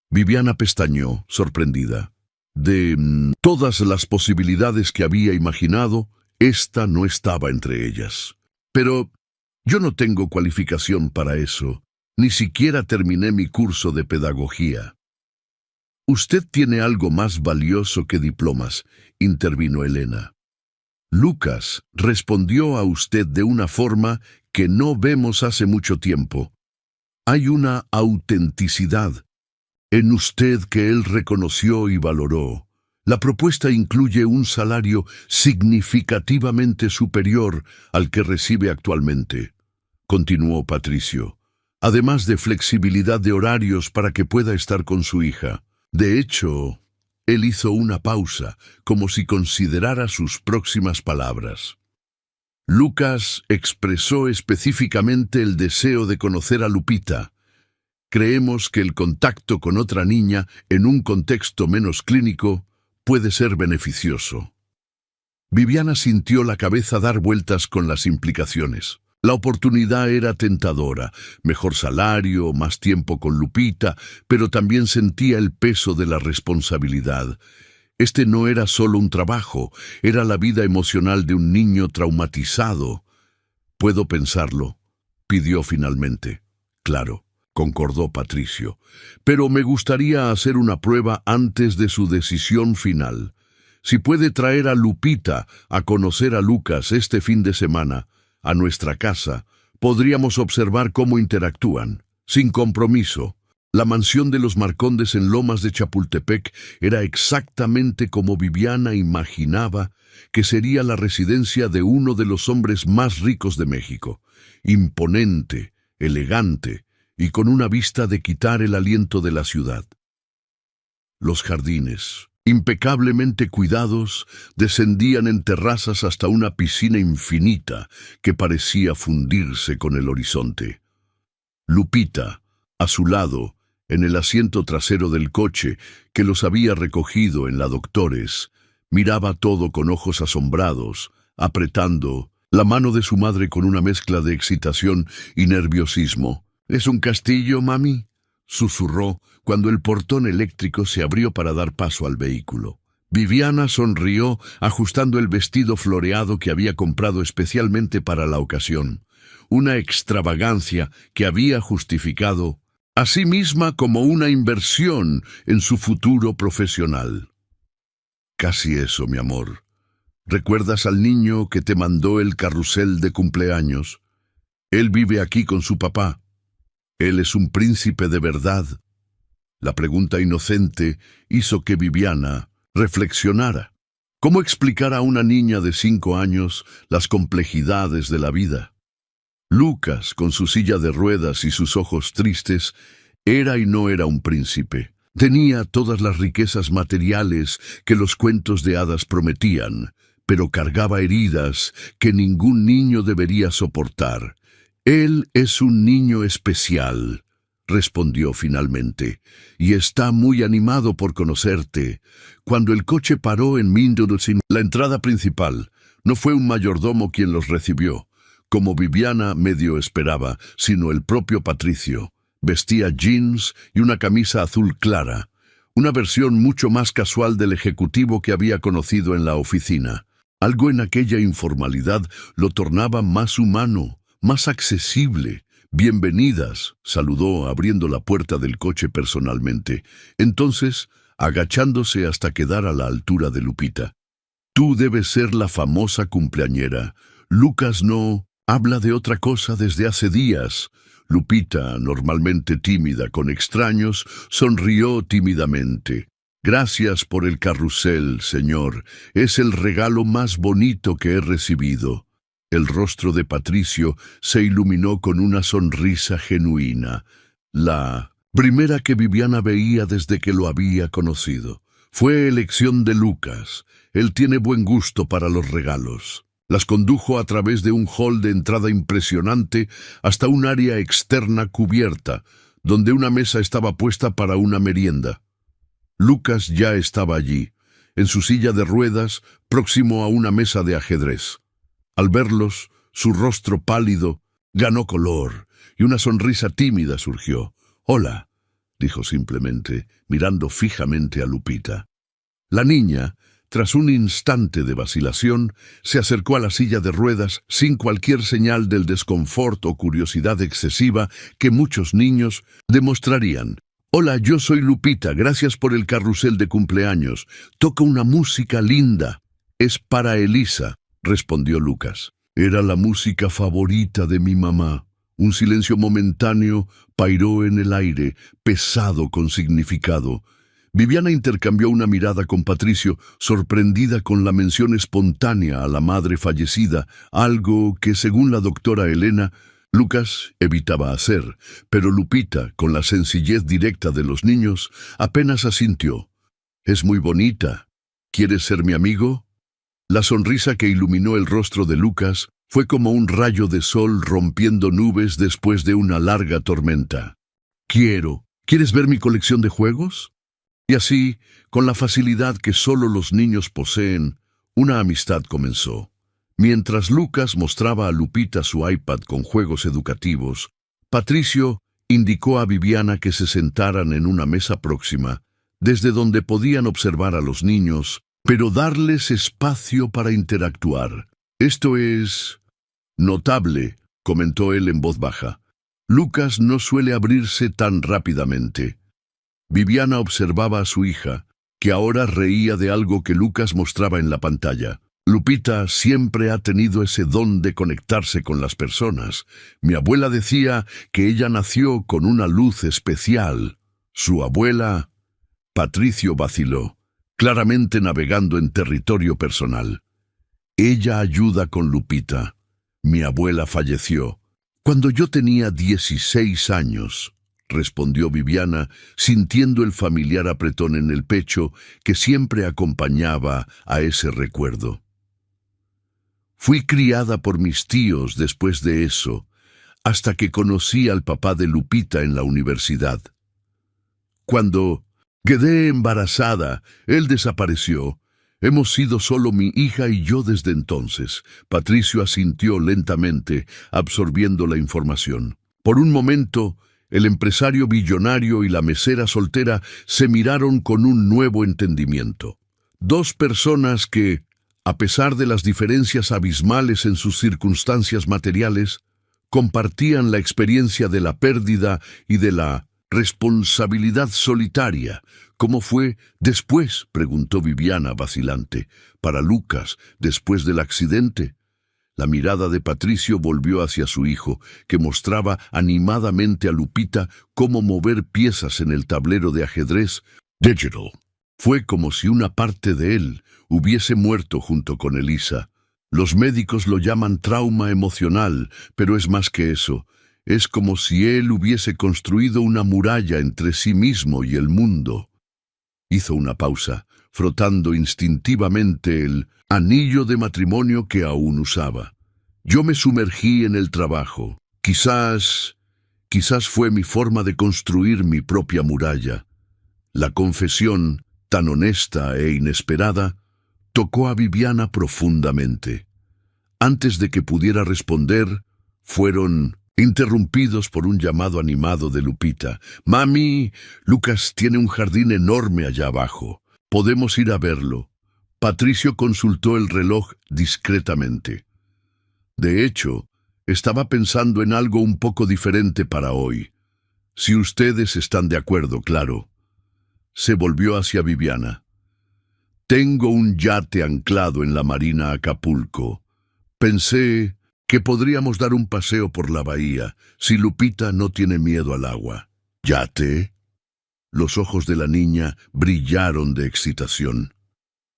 Viviana pestañeó, sorprendida. De todas las posibilidades que había imaginado, esta no estaba entre ellas. Pero yo no tengo cualificación para eso. Ni siquiera terminé mi curso de pedagogía. Usted tiene algo más valioso que diplomas, intervino Elena. Lucas respondió a usted de una forma que no vemos hace mucho tiempo. Hay una autenticidad en usted que él reconoció y valoró. La propuesta incluye un salario significativamente superior al que recibe actualmente, continuó Patricio, además de flexibilidad de horarios para que pueda estar con su hija. De hecho, él hizo una pausa, como si considerara sus próximas palabras. Lucas expresó específicamente el deseo de conocer a Lupita. Creemos que el contacto con otra niña en un contexto menos clínico puede ser beneficioso. Viviana sintió la cabeza dar vueltas con las implicaciones. La oportunidad era tentadora, mejor salario, más tiempo con Lupita, pero también sentía el peso de la responsabilidad. Este no era solo un trabajo, era la vida emocional de un niño traumatizado. «¿Puedo pensarlo?», pidió finalmente. «Claro», concordó Patricio, «pero me gustaría hacer una prueba antes de su decisión final. Si puede traer a Lupita a conocer a Lucas este fin de semana, a nuestra casa, podríamos observar cómo interactúan, sin compromiso». La mansión de los Marcondes en Lomas de Chapultepec era exactamente como Viviana imaginaba que sería la residencia de uno de los hombres más ricos de México, imponente, elegante y con una vista de quitar el aliento de la ciudad. Los jardines, impecablemente cuidados, descendían en terrazas hasta una piscina infinita que parecía fundirse con el horizonte. Lupita, a su lado, en el asiento trasero del coche que los había recogido en la Doctores, miraba todo con ojos asombrados, apretando la mano de su madre con una mezcla de excitación y nerviosismo. «¿Es un castillo, mami?», susurró cuando el portón eléctrico se abrió para dar paso al vehículo. Viviana sonrió, ajustando el vestido floreado que había comprado especialmente para la ocasión, una extravagancia que había justificado a sí misma como una inversión en su futuro profesional. «Casi eso, mi amor», ¿Recuerdas al niño que te mandó el carrusel de cumpleaños? Él vive aquí con su papá. Él es un príncipe de verdad. La pregunta inocente hizo que Viviana reflexionara. ¿Cómo explicar a una niña de 5 años las complejidades de la vida? Lucas, con su silla de ruedas y sus ojos tristes, era y no era un príncipe. Tenía todas las riquezas materiales que los cuentos de hadas prometían, pero cargaba heridas que ningún niño debería soportar. Él es un niño especial, respondió finalmente, y está muy animado por conocerte. Cuando el coche paró en Mindodotsin, la entrada principal, no fue un mayordomo quien los recibió, como Viviana medio esperaba, sino el propio Patricio. Vestía jeans y una camisa azul clara, una versión mucho más casual del ejecutivo que había conocido en la oficina. Algo en aquella informalidad lo tornaba más humano, más accesible. «Bienvenidas», saludó abriendo la puerta del coche personalmente. Entonces, agachándose hasta quedar a la altura de Lupita. «Tú debes ser la famosa cumpleañera. Lucas no habla de otra cosa desde hace días». Lupita, normalmente tímida con extraños, sonrió tímidamente. «Gracias por el carrusel, señor. Es el regalo más bonito que he recibido». El rostro de Patricio se iluminó con una sonrisa genuina. La primera que Viviana veía desde que lo había conocido. Fue elección de Lucas. Él tiene buen gusto para los regalos. Las condujo a través de un hall de entrada impresionante hasta un área externa cubierta, donde una mesa estaba puesta para una merienda. Lucas ya estaba allí, en su silla de ruedas, próximo a una mesa de ajedrez. Al verlos, su rostro pálido ganó color y una sonrisa tímida surgió. «Hola», dijo simplemente, mirando fijamente a Lupita. La niña, tras un instante de vacilación, se acercó a la silla de ruedas sin cualquier señal del desconfort o curiosidad excesiva que muchos niños demostrarían. «Hola, yo soy Lupita, gracias por el carrusel de cumpleaños. Toca una música linda». «Es para Elisa», respondió Lucas. «Era la música favorita de mi mamá». Un silencio momentáneo pairó en el aire, pesado con significado. Viviana intercambió una mirada con Patricio, sorprendida con la mención espontánea a la madre fallecida, algo que, según la doctora Elena, Lucas evitaba hacer, pero Lupita, con la sencillez directa de los niños, apenas asintió. «Es muy bonita. ¿Quieres ser mi amigo?» La sonrisa que iluminó el rostro de Lucas fue como un rayo de sol rompiendo nubes después de una larga tormenta. «Quiero. ¿Quieres ver mi colección de juegos?» Y así, con la facilidad que solo los niños poseen, una amistad comenzó. Mientras Lucas mostraba a Lupita su iPad con juegos educativos, Patricio indicó a Viviana que se sentaran en una mesa próxima, desde donde podían observar a los niños, pero darles espacio para interactuar. «Esto es notable», comentó él en voz baja. «Lucas no suele abrirse tan rápidamente». Viviana observaba a su hija, que ahora reía de algo que Lucas mostraba en la pantalla. «Lupita siempre ha tenido ese don de conectarse con las personas. Mi abuela decía que ella nació con una luz especial. Su abuela...» Patricio vaciló, claramente navegando en territorio personal. «Ella ayuda con Lupita. Mi abuela falleció cuando yo tenía 16 años», respondió Viviana, sintiendo el familiar apretón en el pecho que siempre acompañaba a ese recuerdo. «Fui criada por mis tíos después de eso, hasta que conocí al papá de Lupita en la universidad. Cuando quedé embarazada, él desapareció. Hemos sido solo mi hija y yo desde entonces». Patricio asintió lentamente, absorbiendo la información. Por un momento, el empresario billonario y la mesera soltera se miraron con un nuevo entendimiento. Dos personas que, a pesar de las diferencias abismales en sus circunstancias materiales, compartían la experiencia de la pérdida y de la responsabilidad solitaria. ¿Cómo fue después?, preguntó Viviana vacilante. ¿Para Lucas, después del accidente? La mirada de Patricio volvió hacia su hijo, que mostraba animadamente a Lupita cómo mover piezas en el tablero de ajedrez digital. Fue como si una parte de él hubiese muerto junto con Elisa. Los médicos lo llaman trauma emocional, pero es más que eso. Es como si él hubiese construido una muralla entre sí mismo y el mundo. Hizo una pausa, frotando instintivamente el anillo de matrimonio que aún usaba. Yo me sumergí en el trabajo. Quizás fue mi forma de construir mi propia muralla. La confesión, tan honesta e inesperada, tocó a Viviana profundamente. Antes de que pudiera responder, fueron interrumpidos por un llamado animado de Lupita. «Mami, Lucas tiene un jardín enorme allá abajo. Podemos ir a verlo». Patricio consultó el reloj discretamente. De hecho, estaba pensando en algo un poco diferente para hoy. Si ustedes están de acuerdo, claro. Se volvió hacia Viviana. «Tengo un yate anclado en la marina Acapulco. Pensé que podríamos dar un paseo por la bahía, si Lupita no tiene miedo al agua». «¿Yate?». Los ojos de la niña brillaron de excitación.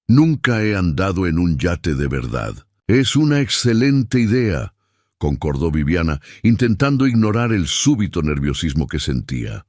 «Nunca he andado en un yate de verdad». «Es una excelente idea», concordó Viviana, intentando ignorar el súbito nerviosismo que sentía.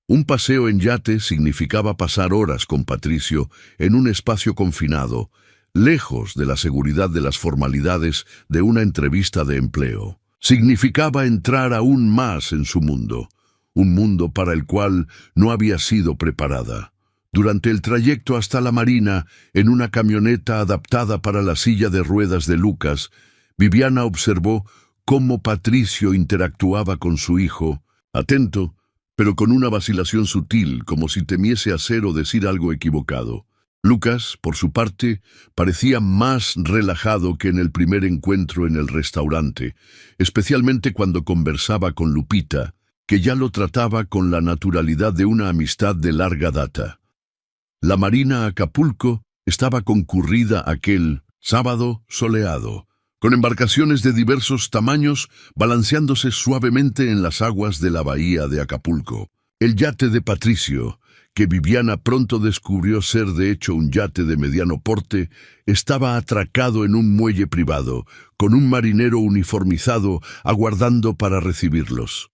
Un paseo en yate significaba pasar horas con Patricio en un espacio confinado, lejos de la seguridad de las formalidades de una entrevista de empleo. Significaba entrar aún más en su mundo, un mundo para el cual no había sido preparada. Durante el trayecto hasta la marina, en una camioneta adaptada para la silla de ruedas de Lucas, Viviana observó cómo Patricio interactuaba con su hijo, atento, pero con una vacilación sutil, como si temiese hacer o decir algo equivocado. Lucas, por su parte, parecía más relajado que en el primer encuentro en el restaurante, especialmente cuando conversaba con Lupita, que ya lo trataba con la naturalidad de una amistad de larga data. La marina Acapulco estaba concurrida aquel sábado soleado, con embarcaciones de diversos tamaños balanceándose suavemente en las aguas de la bahía de Acapulco. El yate de Patricio, que Viviana pronto descubrió ser de hecho un yate de mediano porte, estaba atracado en un muelle privado, con un marinero uniformizado aguardando para recibirlos.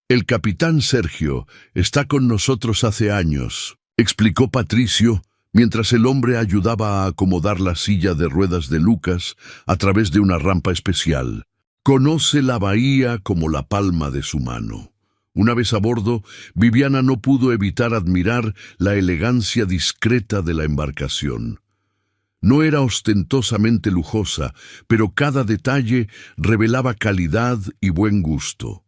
«El capitán Sergio está con nosotros hace años», explicó Patricio, mientras el hombre ayudaba a acomodar la silla de ruedas de Lucas a través de una rampa especial. «Conoce la bahía como la palma de su mano». Una vez a bordo, Viviana no pudo evitar admirar la elegancia discreta de la embarcación. No era ostentosamente lujosa, pero cada detalle revelaba calidad y buen gusto.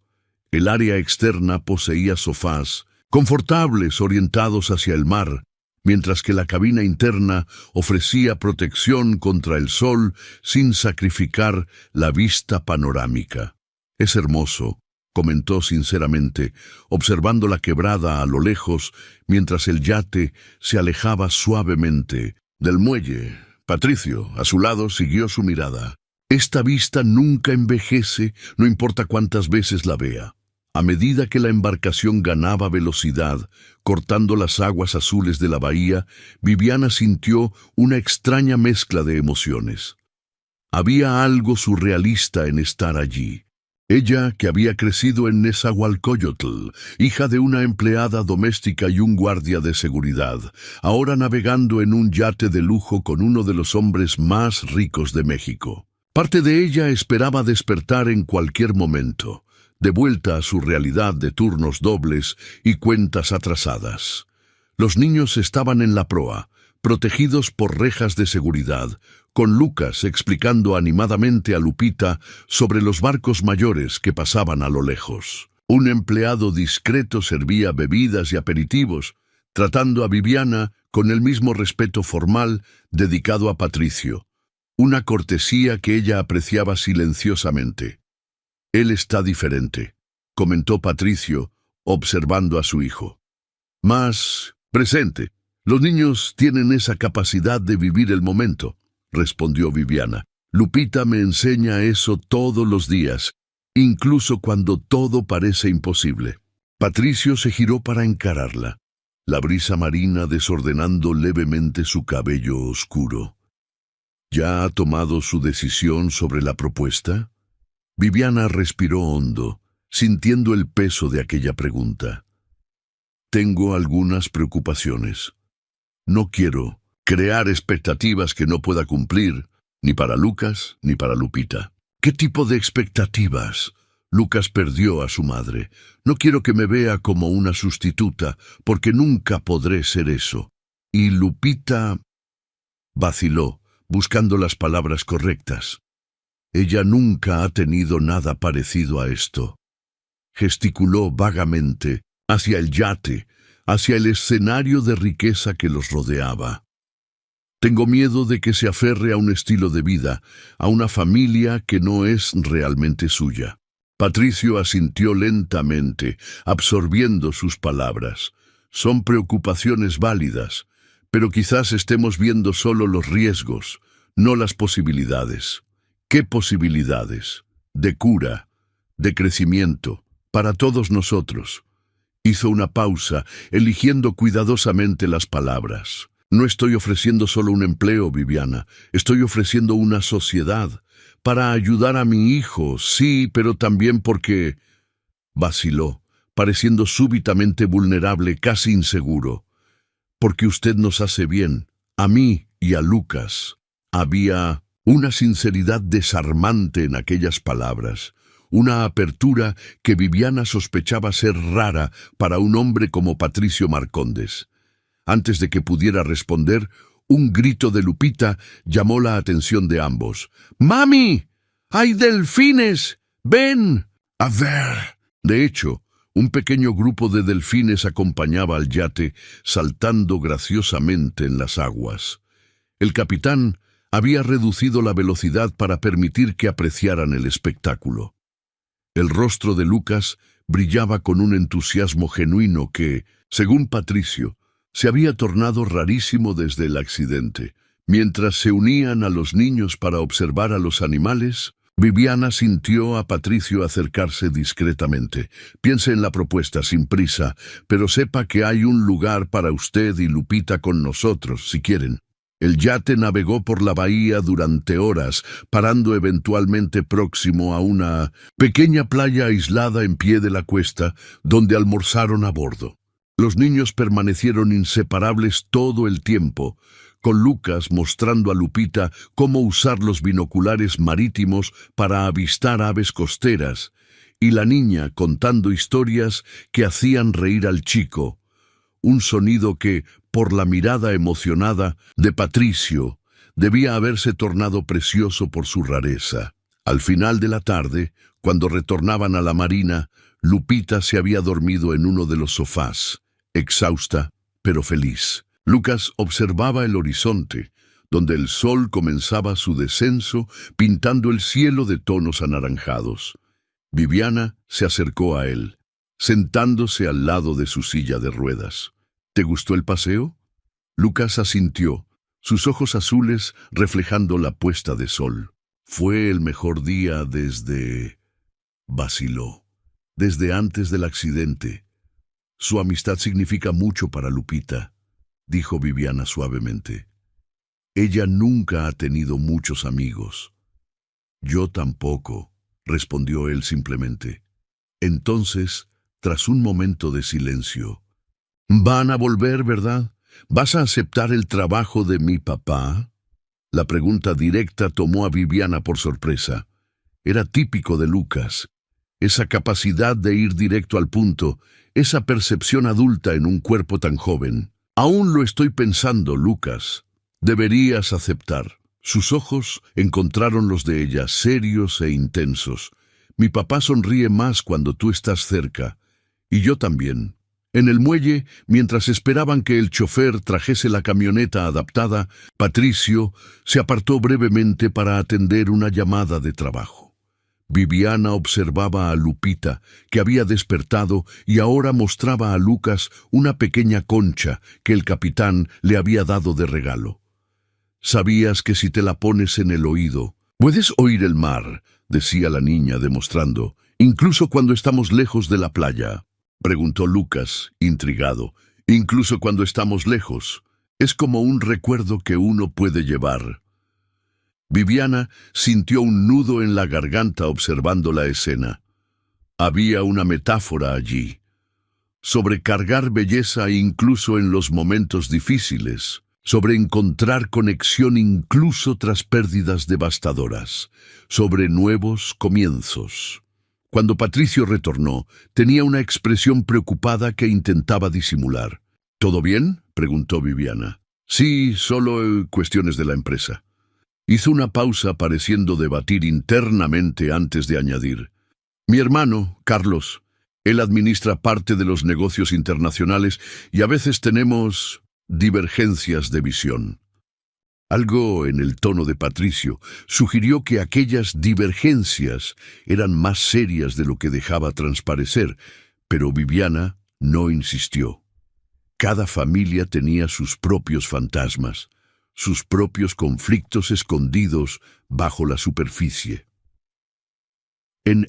El área externa poseía sofás, confortables orientados hacia el mar, mientras que la cabina interna ofrecía protección contra el sol sin sacrificar la vista panorámica. «Es hermoso», comentó sinceramente, observando la quebrada a lo lejos, mientras el yate se alejaba suavemente del muelle. Patricio, a su lado, siguió su mirada. «Esta vista nunca envejece, no importa cuántas veces la vea». A medida que la embarcación ganaba velocidad, cortando las aguas azules de la bahía, Viviana sintió una extraña mezcla de emociones. Había algo surrealista en estar allí. Ella, que había crecido en Nezahualcóyotl, hija de una empleada doméstica y un guardia de seguridad, ahora navegando en un yate de lujo con uno de los hombres más ricos de México. Parte de ella esperaba despertar en cualquier momento, de vuelta a su realidad de turnos dobles y cuentas atrasadas. Los niños estaban en la proa, protegidos por rejas de seguridad, con Lucas explicando animadamente a Lupita sobre los barcos mayores que pasaban a lo lejos. Un empleado discreto servía bebidas y aperitivos, tratando a Viviana con el mismo respeto formal dedicado a Patricio, una cortesía que ella apreciaba silenciosamente. «Él está diferente», comentó Patricio, observando a su hijo. Más presente. Los niños tienen esa capacidad de vivir el momento, respondió Viviana. Lupita me enseña eso todos los días, incluso cuando todo parece imposible. Patricio se giró para encararla, la brisa marina desordenando levemente su cabello oscuro. ¿Ya ha tomado su decisión sobre la propuesta? Viviana respiró hondo, sintiendo el peso de aquella pregunta. Tengo algunas preocupaciones. No quiero crear expectativas que no pueda cumplir, ni para Lucas ni para Lupita. ¿Qué tipo de expectativas? Lucas perdió a su madre. No quiero que me vea como una sustituta, porque nunca podré ser eso. Y Lupita vaciló, buscando las palabras correctas. Ella nunca ha tenido nada parecido a esto. Gesticuló vagamente hacia el yate, hacia el escenario de riqueza que los rodeaba. Tengo miedo de que se aferre a un estilo de vida, a una familia que no es realmente suya. Patricio asintió lentamente, absorbiendo sus palabras. Son preocupaciones válidas, pero quizás estemos viendo solo los riesgos, no las posibilidades. ¿Qué posibilidades? De cura, de crecimiento, para todos nosotros. Hizo una pausa, eligiendo cuidadosamente las palabras. No estoy ofreciendo solo un empleo, Viviana. Estoy ofreciendo una sociedad. Para ayudar a mi hijo, sí, pero también porque... Vaciló, pareciendo súbitamente vulnerable, casi inseguro. Porque usted nos hace bien, a mí y a Lucas. Había una sinceridad desarmante en aquellas palabras, una apertura que Viviana sospechaba ser rara para un hombre como Patricio Marcondes. Antes de que pudiera responder, un grito de Lupita llamó la atención de ambos. ¡Mami! ¡Hay delfines! ¡Ven! A ver. De hecho, un pequeño grupo de delfines acompañaba al yate, saltando graciosamente en las aguas. El capitán había reducido la velocidad para permitir que apreciaran el espectáculo. El rostro de Lucas brillaba con un entusiasmo genuino que, según Patricio, se había tornado rarísimo desde el accidente. Mientras se unían a los niños para observar a los animales, Viviana sintió a Patricio acercarse discretamente. Piense en la propuesta sin prisa, pero sepa que hay un lugar para usted y Lupita con nosotros, si quieren. El yate navegó por la bahía durante horas, parando eventualmente próximo a una pequeña playa aislada en pie de la cuesta, donde almorzaron a bordo. Los niños permanecieron inseparables todo el tiempo, con Lucas mostrando a Lupita cómo usar los binoculares marítimos para avistar aves costeras, y la niña contando historias que hacían reír al chico. Un sonido que, por la mirada emocionada de Patricio, debía haberse tornado precioso por su rareza. Al final de la tarde, cuando retornaban a la marina, Lupita se había dormido en uno de los sofás, exhausta, pero feliz. Lucas observaba el horizonte, donde el sol comenzaba su descenso, pintando el cielo de tonos anaranjados. Viviana se acercó a él, sentándose al lado de su silla de ruedas. ¿Te gustó el paseo? Lucas asintió, sus ojos azules reflejando la puesta de sol. Fue el mejor día desde... vaciló. Desde antes del accidente. Su amistad significa mucho para Lupita, dijo Viviana suavemente. Ella nunca ha tenido muchos amigos. Yo tampoco, respondió él simplemente. Entonces, tras un momento de silencio, ¿van a volver, verdad? ¿Vas a aceptar el trabajo de mi papá? La pregunta directa tomó a Viviana por sorpresa. Era típico de Lucas. Esa capacidad de ir directo al punto, esa percepción adulta en un cuerpo tan joven. Aún lo estoy pensando, Lucas. Deberías aceptar. Sus ojos encontraron los de ella, serios e intensos. Mi papá sonríe más cuando tú estás cerca. Y yo también. En el muelle, mientras esperaban que el chofer trajese la camioneta adaptada, Patricio se apartó brevemente para atender una llamada de trabajo. Viviana observaba a Lupita, que había despertado y ahora mostraba a Lucas una pequeña concha que el capitán le había dado de regalo. «¿Sabías que si te la pones en el oído, puedes oír el mar?», decía la niña demostrando, «incluso cuando estamos lejos de la playa», preguntó Lucas, intrigado. «Incluso cuando estamos lejos. Es como un recuerdo que uno puede llevar». Viviana sintió un nudo en la garganta observando la escena. Había una metáfora allí. Sobrecargar belleza incluso en los momentos difíciles. Sobre encontrar conexión incluso tras pérdidas devastadoras. Sobre nuevos comienzos. Cuando Patricio retornó, tenía una expresión preocupada que intentaba disimular. «¿Todo bien?», preguntó Viviana. «Sí, solo cuestiones de la empresa». Hizo una pausa pareciendo debatir internamente antes de añadir. «Mi hermano, Carlos, él administra parte de los negocios internacionales y a veces tenemos divergencias de visión». Algo en el tono de Patricio sugirió que aquellas divergencias eran más serias de lo que dejaba transparecer, pero Viviana no insistió. Cada familia tenía sus propios fantasmas, sus propios conflictos escondidos bajo la superficie. En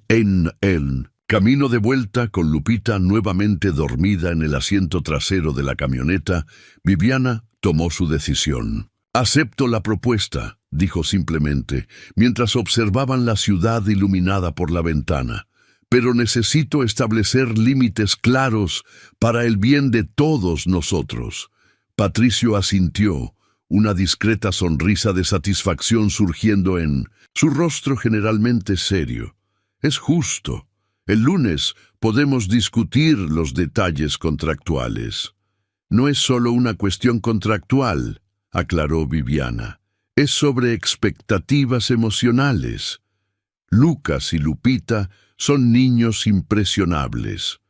camino de vuelta con Lupita nuevamente dormida en el asiento trasero de la camioneta, Viviana tomó su decisión. «Acepto la propuesta», dijo simplemente, mientras observaban la ciudad iluminada por la ventana. «Pero necesito establecer límites claros para el bien de todos nosotros». Patricio asintió, una discreta sonrisa de satisfacción surgiendo en su rostro generalmente serio. «Es justo. El lunes podemos discutir los detalles contractuales». «No es solo una cuestión contractual», aclaró Viviana. «Es sobre expectativas emocionales. Lucas y Lupita son niños impresionables.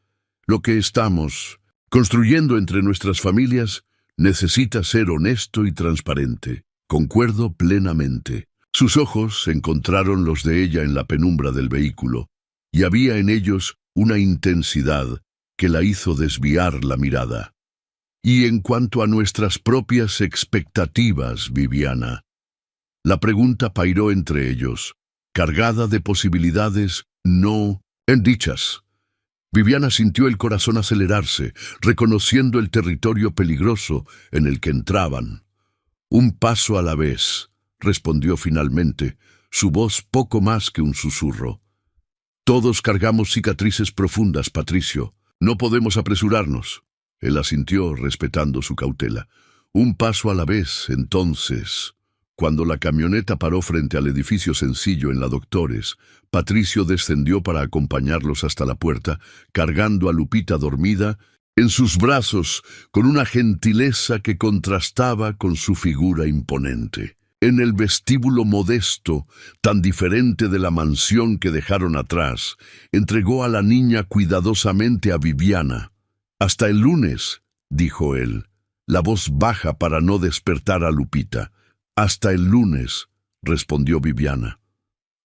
Lo que estamos construyendo entre nuestras familias necesita ser honesto y transparente». «Concuerdo plenamente». Sus ojos encontraron los de ella en la penumbra del vehículo, y había en ellos una intensidad que la hizo desviar la mirada. «Y en cuanto a nuestras propias expectativas, Viviana». La pregunta pairó entre ellos, cargada de posibilidades no dichas. Viviana sintió el corazón acelerarse, reconociendo el territorio peligroso en el que entraban. «Un paso a la vez», respondió finalmente, su voz poco más que un susurro. «Todos cargamos cicatrices profundas, Patricio. No podemos apresurarnos». Él asintió, respetando su cautela. «Un paso a la vez, entonces». Cuando la camioneta paró frente al edificio sencillo en la Doctores, Patricio descendió para acompañarlos hasta la puerta, cargando a Lupita dormida en sus brazos con una gentileza que contrastaba con su figura imponente. En el vestíbulo modesto, tan diferente de la mansión que dejaron atrás, entregó a la niña cuidadosamente a Viviana. «Hasta el lunes», dijo él, la voz baja para no despertar a Lupita. «Hasta el lunes», respondió Viviana.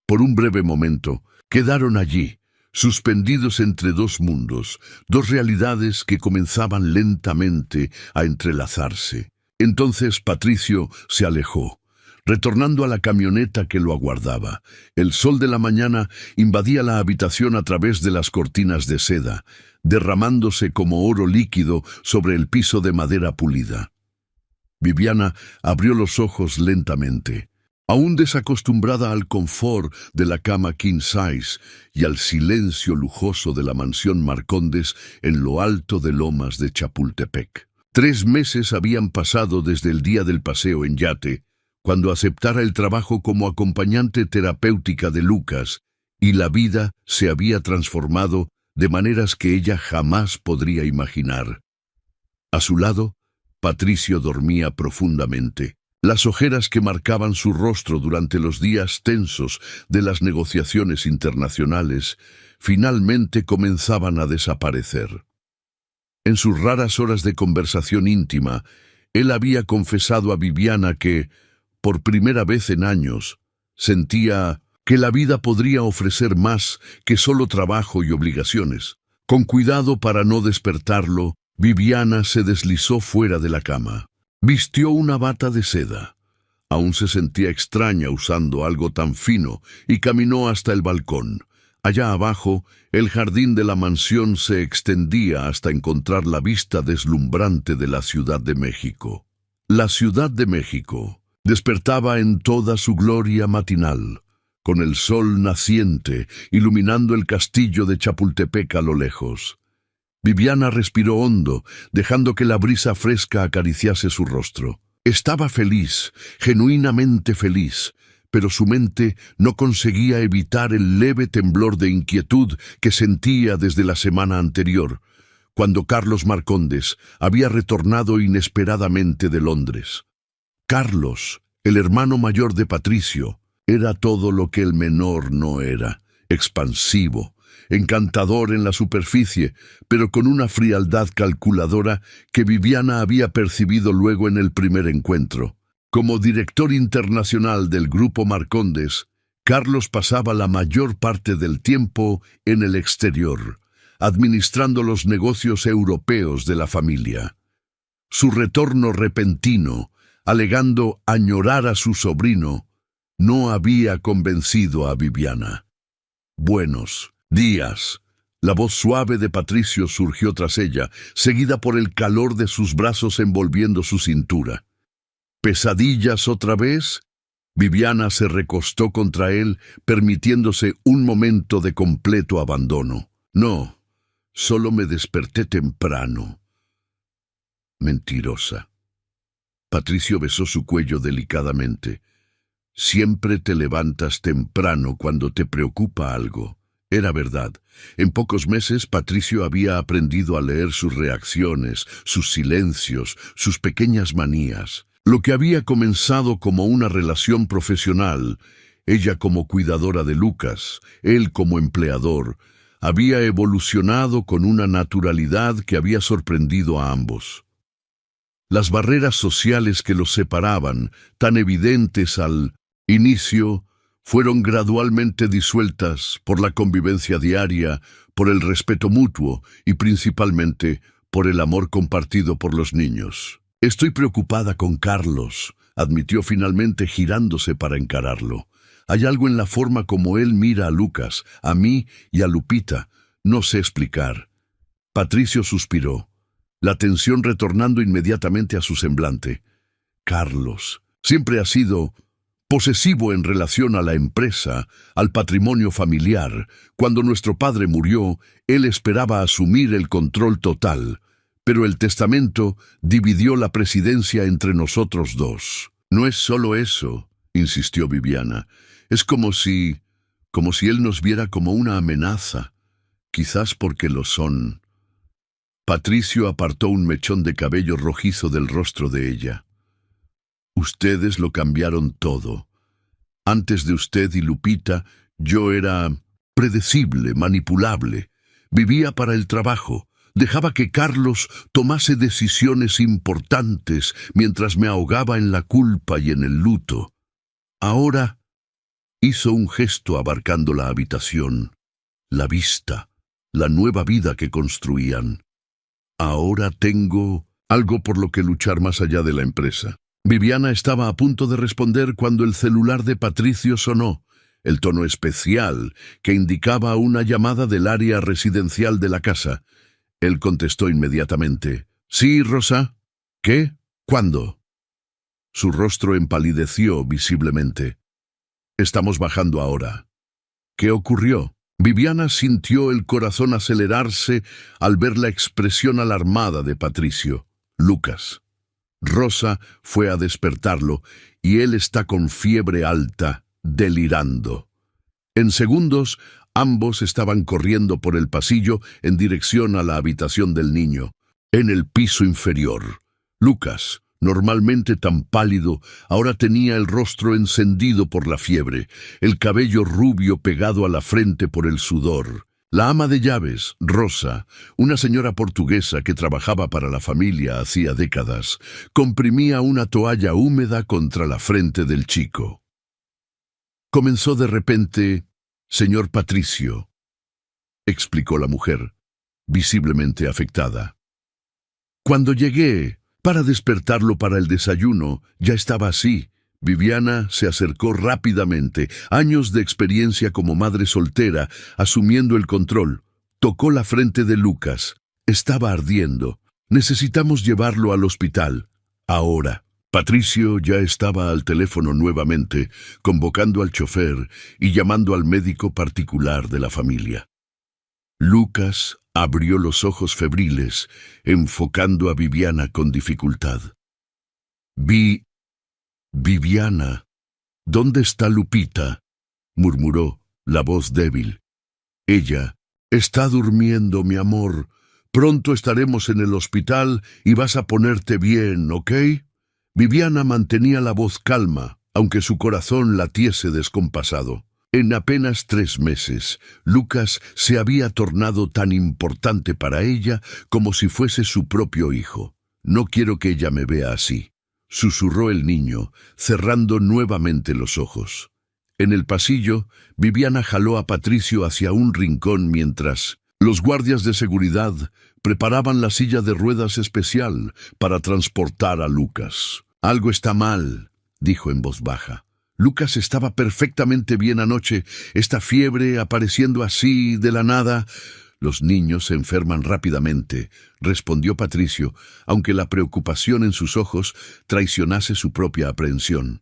Por un breve momento, quedaron allí, suspendidos entre dos mundos, dos realidades que comenzaban lentamente a entrelazarse. Entonces Patricio se alejó, retornando a la camioneta que lo aguardaba. El sol de la mañana invadía la habitación a través de las cortinas de seda, derramándose como oro líquido sobre el piso de madera pulida. Viviana abrió los ojos lentamente. Aún desacostumbrada al confort de la cama king size y al silencio lujoso de la mansión Marcondes en lo alto de Lomas de Chapultepec. 3 meses habían pasado desde el día del paseo en yate, cuando aceptara el trabajo como acompañante terapéutica de Lucas, y la vida se había transformado de maneras que ella jamás podría imaginar. A su lado, Patricio dormía profundamente. Las ojeras que marcaban su rostro durante los días tensos de las negociaciones internacionales finalmente comenzaban a desaparecer. En sus raras horas de conversación íntima, él había confesado a Viviana que, por primera vez en años, sentía que la vida podría ofrecer más que solo trabajo y obligaciones. Con cuidado para no despertarlo, Viviana se deslizó fuera de la cama. Vistió una bata de seda. Aún se sentía extraña usando algo tan fino y caminó hasta el balcón. Allá abajo, el jardín de la mansión se extendía hasta encontrar la vista deslumbrante de la Ciudad de México. La Ciudad de México despertaba en toda su gloria matinal, con el sol naciente iluminando el castillo de Chapultepec a lo lejos. Viviana respiró hondo, dejando que la brisa fresca acariciase su rostro. Estaba feliz, genuinamente feliz, pero su mente no conseguía evitar el leve temblor de inquietud que sentía desde la semana anterior, cuando Carlos Marcondes había retornado inesperadamente de Londres. Carlos, el hermano mayor de Patricio, era todo lo que el menor no era: expansivo, encantador en la superficie, pero con una frialdad calculadora que Viviana había percibido luego en el primer encuentro. Como director internacional del Grupo Marcondes, Carlos pasaba la mayor parte del tiempo en el exterior, administrando los negocios europeos de la familia. Su retorno repentino, alegando añorar a su sobrino, no había convencido a Viviana. «Buenos días». La voz suave de Patricio surgió tras ella, seguida por el calor de sus brazos envolviendo su cintura. «¿Pesadillas otra vez?». Viviana se recostó contra él, permitiéndose un momento de completo abandono. «No, solo me desperté temprano». «Mentirosa». Patricio besó su cuello delicadamente. «Siempre te levantas temprano cuando te preocupa algo». Era verdad. En pocos meses Patricio había aprendido a leer sus reacciones, sus silencios, sus pequeñas manías. Lo que había comenzado como una relación profesional, ella como cuidadora de Lucas, él como empleador, había evolucionado con una naturalidad que había sorprendido a ambos. Las barreras sociales que los separaban, tan evidentes al inicio, fueron gradualmente disueltas por la convivencia diaria, por el respeto mutuo y principalmente por el amor compartido por los niños. «Estoy preocupada con Carlos», admitió finalmente girándose para encararlo. «Hay algo en la forma como él mira a Lucas, a mí y a Lupita. No sé explicar». Patricio suspiró, la tensión retornando inmediatamente a su semblante. «Carlos siempre ha sido posesivo en relación a la empresa, al patrimonio familiar. Cuando nuestro padre murió, él esperaba asumir el control total, pero el testamento dividió la presidencia entre nosotros dos». «No es solo eso», insistió Viviana. «Es como si él nos viera como una amenaza, quizás porque lo son». Patricio apartó un mechón de cabello rojizo del rostro de ella. «Ustedes lo cambiaron todo. Antes de usted y Lupita, yo era predecible, manipulable. Vivía para el trabajo. Dejaba que Carlos tomase decisiones importantes mientras me ahogaba en la culpa y en el luto. Ahora», hizo un gesto abarcando la habitación, la vista, la nueva vida que construían. «Ahora tengo algo por lo que luchar más allá de la empresa». Viviana estaba a punto de responder cuando el celular de Patricio sonó, el tono especial que indicaba una llamada del área residencial de la casa. Él contestó inmediatamente. «Sí, Rosa». «¿Qué? ¿Cuándo?» Su rostro empalideció visiblemente. «Estamos bajando ahora». «¿Qué ocurrió?» Viviana sintió el corazón acelerarse al ver la expresión alarmada de Patricio. «Lucas». Rosa fue a despertarlo y él está con fiebre alta, delirando. En segundos, ambos estaban corriendo por el pasillo en dirección a la habitación del niño. En el piso inferior, Lucas, normalmente tan pálido, ahora tenía el rostro encendido por la fiebre, el cabello rubio pegado a la frente por el sudor. La ama de llaves, Rosa, una señora portuguesa que trabajaba para la familia hacía décadas, comprimía una toalla húmeda contra la frente del chico. Comenzó de repente: «Señor Patricio», explicó la mujer, visiblemente afectada. Cuando llegué para despertarlo para el desayuno, ya estaba así. Viviana se acercó rápidamente, años de experiencia como madre soltera, asumiendo el control. Tocó la frente de Lucas. Estaba ardiendo. Necesitamos llevarlo al hospital. Ahora. Patricio ya estaba al teléfono nuevamente, convocando al chofer y llamando al médico particular de la familia. Lucas abrió los ojos febriles, enfocando a Viviana con dificultad. Viviana, ¿dónde está Lupita?», murmuró la voz débil. «Ella está durmiendo, mi amor. Pronto estaremos en el hospital y vas a ponerte bien, ¿ok?». Viviana mantenía la voz calma, aunque su corazón latiese descompasado. En apenas 3 meses, Lucas se había tornado tan importante para ella como si fuese su propio hijo. «No quiero que ella me vea así», susurró el niño, cerrando nuevamente los ojos. En el pasillo, Viviana jaló a Patricio hacia un rincón mientras los guardias de seguridad preparaban la silla de ruedas especial para transportar a Lucas. «Algo está mal», dijo en voz baja. «Lucas estaba perfectamente bien anoche. Esta fiebre apareciendo así de la nada». «Los niños se enferman rápidamente», respondió Patricio, aunque la preocupación en sus ojos traicionase su propia aprehensión.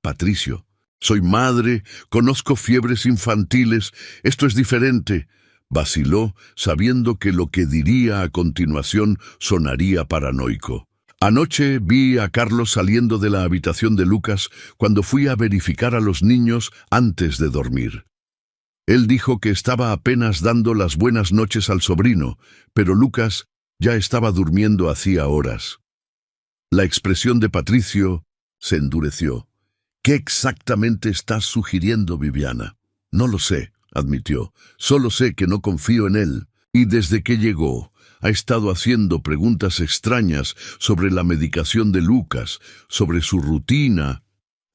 «Patricio, soy madre, conozco fiebres infantiles, esto es diferente», vaciló, sabiendo que lo que diría a continuación sonaría paranoico. «Anoche vi a Carlos saliendo de la habitación de Lucas cuando fui a verificar a los niños antes de dormir. Él dijo que estaba apenas dando las buenas noches al sobrino, pero Lucas ya estaba durmiendo hacía horas». La expresión de Patricio se endureció. «¿Qué exactamente estás sugiriendo, Viviana?». «No lo sé», admitió. «Solo sé que no confío en él. Y desde que llegó, ha estado haciendo preguntas extrañas sobre la medicación de Lucas, sobre su rutina».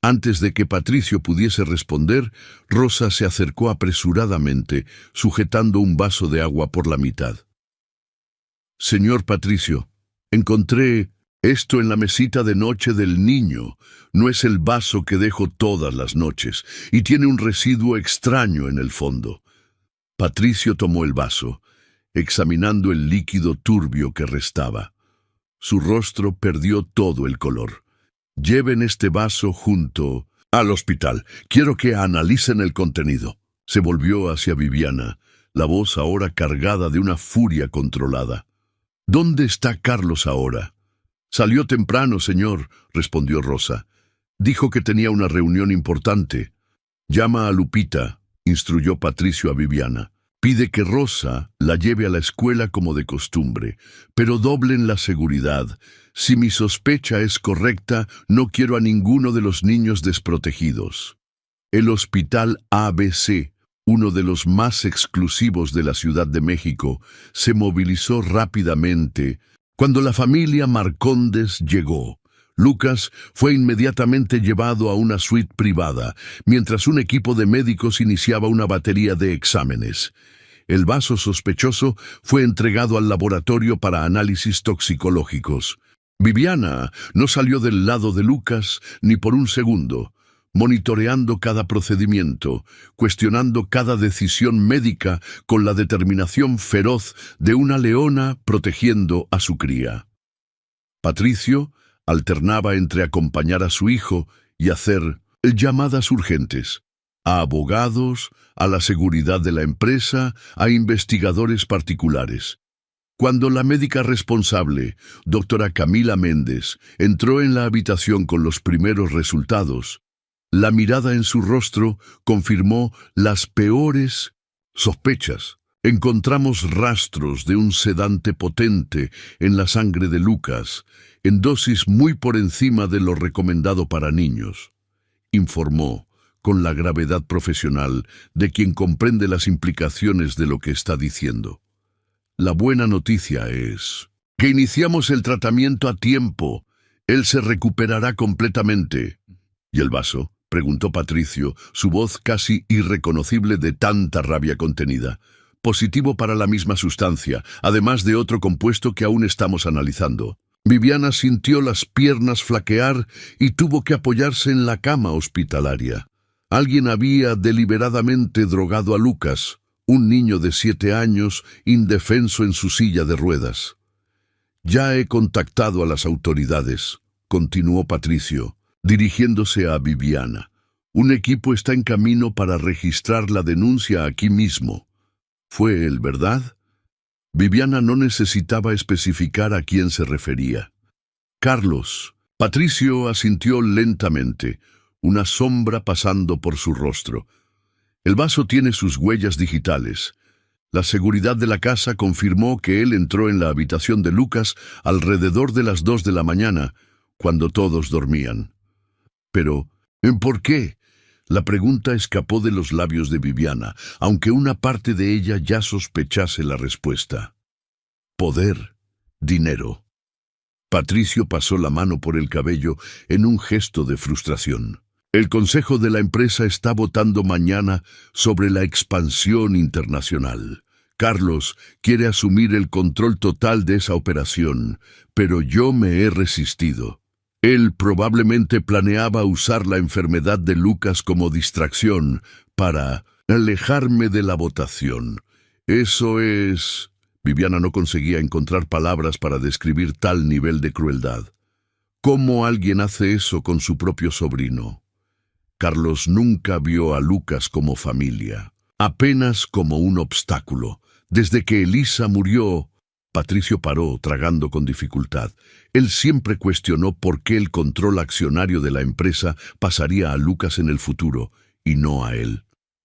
Antes de que Patricio pudiese responder, Rosa se acercó apresuradamente, sujetando un vaso de agua por la mitad. «Señor Patricio, encontré esto en la mesita de noche del niño. No es el vaso que dejo todas las noches, y tiene un residuo extraño en el fondo». Patricio tomó el vaso, examinando el líquido turbio que restaba. Su rostro perdió todo el color. «Lleven este vaso junto al hospital. Quiero que analicen el contenido». Se volvió hacia Viviana, la voz ahora cargada de una furia controlada. «¿Dónde está Carlos ahora?». «Salió temprano, señor», respondió Rosa. «Dijo que tenía una reunión importante». «Llama a Lupita», instruyó Patricio a Viviana. «Pide que Rosa la lleve a la escuela como de costumbre, pero doblen la seguridad. Si mi sospecha es correcta, no quiero a ninguno de los niños desprotegidos». El Hospital ABC, uno de los más exclusivos de la Ciudad de México, se movilizó rápidamente. Cuando la familia Marcondes llegó, Lucas fue inmediatamente llevado a una suite privada, mientras un equipo de médicos iniciaba una batería de exámenes. El vaso sospechoso fue entregado al laboratorio para análisis toxicológicos. Viviana no salió del lado de Lucas ni por un segundo, monitoreando cada procedimiento, cuestionando cada decisión médica con la determinación feroz de una leona protegiendo a su cría. Patricio alternaba entre acompañar a su hijo y hacer llamadas urgentes a abogados, a la seguridad de la empresa, a investigadores particulares. Cuando la médica responsable, doctora Camila Méndez, entró en la habitación con los primeros resultados, la mirada en su rostro confirmó las peores sospechas. «Encontramos rastros de un sedante potente en la sangre de Lucas, en dosis muy por encima de lo recomendado para niños», informó, con la gravedad profesional de quien comprende las implicaciones de lo que está diciendo. «La buena noticia es que iniciamos el tratamiento a tiempo. Él se recuperará completamente». «¿Y el vaso?», preguntó Patricio, su voz casi irreconocible de tanta rabia contenida. Positivo para la misma sustancia, además de otro compuesto que aún estamos analizando. Viviana sintió las piernas flaquear y tuvo que apoyarse en la cama hospitalaria. Alguien había deliberadamente drogado a Lucas, un niño de 7 años, indefenso en su silla de ruedas. «Ya he contactado a las autoridades», continuó Patricio, dirigiéndose a Viviana. «Un equipo está en camino para registrar la denuncia aquí mismo». «Fue él, ¿verdad?» Viviana no necesitaba especificar a quién se refería. «Carlos». Patricio asintió lentamente, una sombra pasando por su rostro. «El vaso tiene sus huellas digitales». La seguridad de la casa confirmó que él entró en la habitación de Lucas alrededor de las 2 de la mañana, cuando todos dormían. Pero, ¿por qué? La pregunta escapó de los labios de Viviana, aunque una parte de ella ya sospechase la respuesta. Poder, dinero. Patricio pasó la mano por el cabello en un gesto de frustración. El consejo de la empresa está votando mañana sobre la expansión internacional. Carlos quiere asumir el control total de esa operación, pero yo me he resistido. Él probablemente planeaba usar la enfermedad de Lucas como distracción para alejarme de la votación. Eso es... Viviana no conseguía encontrar palabras para describir tal nivel de crueldad. ¿Cómo alguien hace eso con su propio sobrino? Carlos nunca vio a Lucas como familia, apenas como un obstáculo. Desde que Elisa murió, Patricio paró, tragando con dificultad. Él siempre cuestionó por qué el control accionario de la empresa pasaría a Lucas en el futuro, y no a él.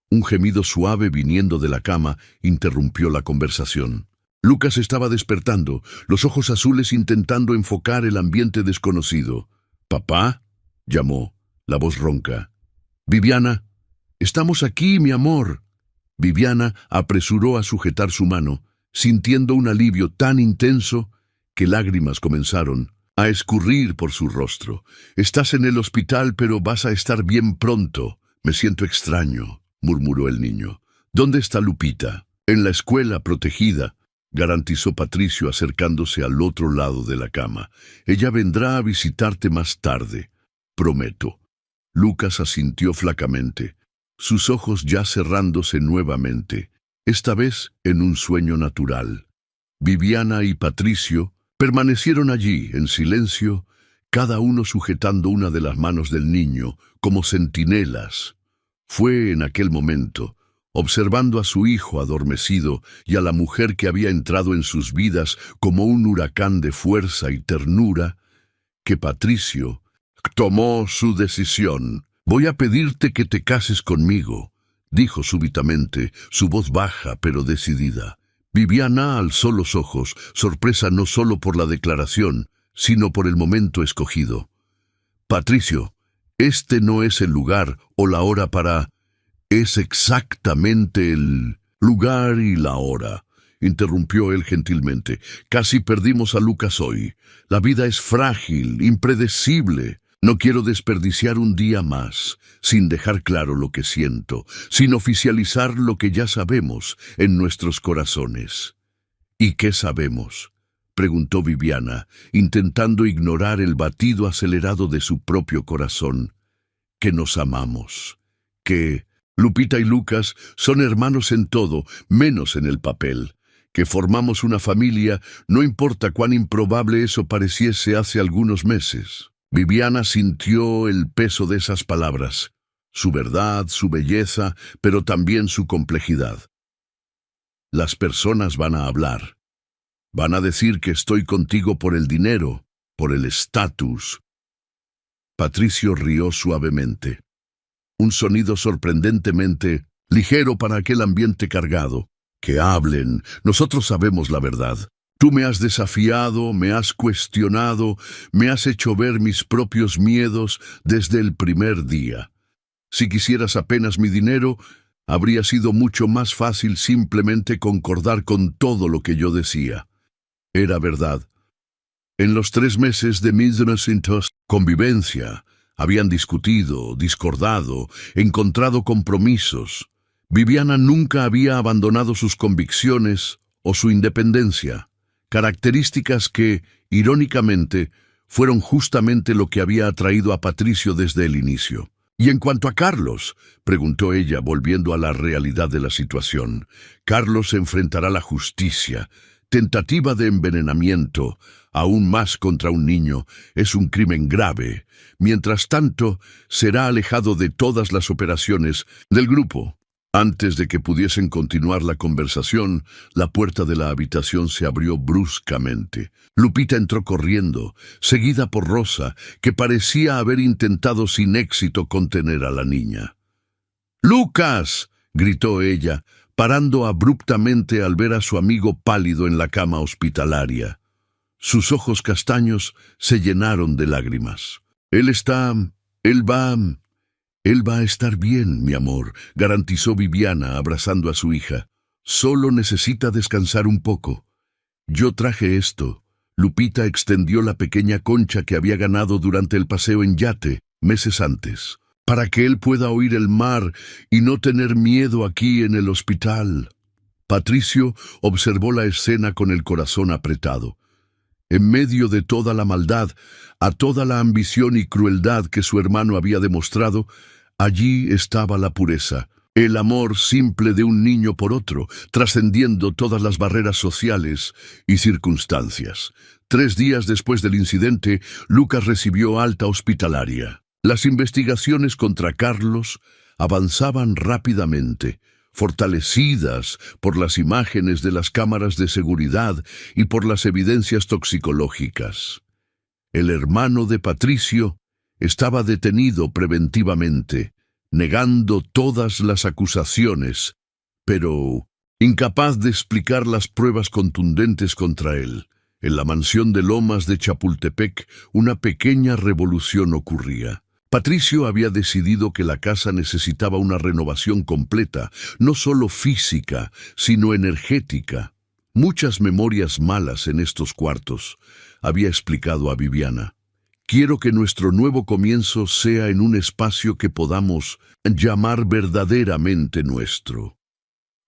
Un gemido suave viniendo de la cama interrumpió la conversación. Lucas estaba despertando, los ojos azules intentando enfocar el ambiente desconocido. «¿Papá?» llamó, la voz ronca. «Viviana, estamos aquí, mi amor». Viviana apresuró a sujetar su mano, sintiendo un alivio tan intenso que lágrimas comenzaron a escurrir por su rostro. «Estás en el hospital, pero vas a estar bien pronto. Me siento extraño», murmuró el niño. «¿Dónde está Lupita?» «En la escuela, protegida», garantizó Patricio acercándose al otro lado de la cama. «Ella vendrá a visitarte más tarde, prometo». Lucas asintió flacamente, sus ojos ya cerrándose nuevamente, esta vez en un sueño natural. Viviana y Patricio permanecieron allí, en silencio, cada uno sujetando una de las manos del niño, como centinelas. Fue en aquel momento, observando a su hijo adormecido y a la mujer que había entrado en sus vidas como un huracán de fuerza y ternura, que Patricio tomó su decisión. «Voy a pedirte que te cases conmigo», dijo súbitamente, su voz baja pero decidida. Viviana alzó los ojos, sorpresa no solo por la declaración, sino por el momento escogido. «Patricio, este no es el lugar o la hora para...» «Es exactamente el lugar y la hora», interrumpió él gentilmente. «Casi perdimos a Lucas hoy. La vida es frágil, impredecible. No quiero desperdiciar un día más, sin dejar claro lo que siento, sin oficializar lo que ya sabemos en nuestros corazones». «¿Y qué sabemos?», preguntó Viviana, intentando ignorar el batido acelerado de su propio corazón. «Que nos amamos, que Lupita y Lucas son hermanos en todo, menos en el papel, que formamos una familia, no importa cuán improbable eso pareciese hace algunos meses». Viviana sintió el peso de esas palabras, su verdad, su belleza, pero también su complejidad. «Las personas van a hablar. Van a decir que estoy contigo por el dinero, por el estatus». Patricio rió suavemente. Un sonido sorprendentemente ligero para aquel ambiente cargado. «Que hablen, nosotros sabemos la verdad. Tú me has desafiado, me has cuestionado, me has hecho ver mis propios miedos desde el primer día. Si quisieras apenas mi dinero, habría sido mucho más fácil simplemente concordar con todo lo que yo decía. Era verdad. En los 3 meses de mis convivencia, Habían discutido, discordado, encontrado compromisos. Viviana nunca había abandonado sus convicciones o su independencia, características que, irónicamente, fueron justamente lo que había atraído a Patricio desde el inicio. «¿Y en cuanto a Carlos?», preguntó ella, volviendo a la realidad de la situación. «Carlos enfrentará la justicia. Tentativa de envenenamiento, aún más contra un niño, es un crimen grave. Mientras tanto, será alejado de todas las operaciones del grupo». Antes de que pudiesen continuar la conversación, la puerta de la habitación se abrió bruscamente. Lupita entró corriendo, seguida por Rosa, que parecía haber intentado sin éxito contener a la niña. «¡Lucas!», gritó ella, parando abruptamente al ver a su amigo pálido en la cama hospitalaria. Sus ojos castaños se llenaron de lágrimas. Él va a estar bien, mi amor», garantizó Viviana, abrazando a su hija. «Solo necesita descansar un poco. Yo traje esto». Lupita extendió la pequeña concha que había ganado durante el paseo en yate, meses antes, «para que él pueda oír el mar y no tener miedo aquí en el hospital». Patricio observó la escena con el corazón apretado. En medio de toda la maldad, a toda la ambición y crueldad que su hermano había demostrado, allí estaba la pureza, el amor simple de un niño por otro, trascendiendo todas las barreras sociales y circunstancias. 3 días después del incidente, Lucas recibió alta hospitalaria. Las investigaciones contra Carlos avanzaban rápidamente, fortalecidas por las imágenes de las cámaras de seguridad y por las evidencias toxicológicas. El hermano de Patricio estaba detenido preventivamente, negando todas las acusaciones, pero incapaz de explicar las pruebas contundentes contra él. En la mansión de Lomas de Chapultepec, una pequeña revolución ocurría. Patricio había decidido que la casa necesitaba una renovación completa, no solo física, sino energética. Muchas memorias malas en estos cuartos, había explicado a Viviana. Quiero que nuestro nuevo comienzo sea en un espacio que podamos llamar verdaderamente nuestro.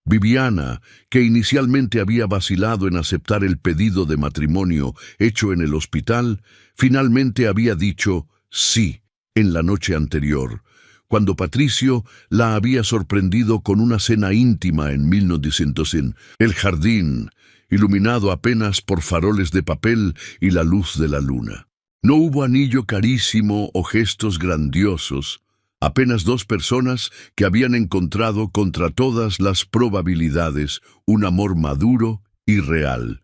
Viviana, que inicialmente había vacilado en aceptar el pedido de matrimonio hecho en el hospital, finalmente había dicho sí en la noche anterior, cuando Patricio la había sorprendido con una cena íntima en 1900 en el jardín, iluminado apenas por faroles de papel y la luz de la luna. No hubo anillo carísimo o gestos grandiosos, apenas 2 personas que habían encontrado contra todas las probabilidades un amor maduro y real.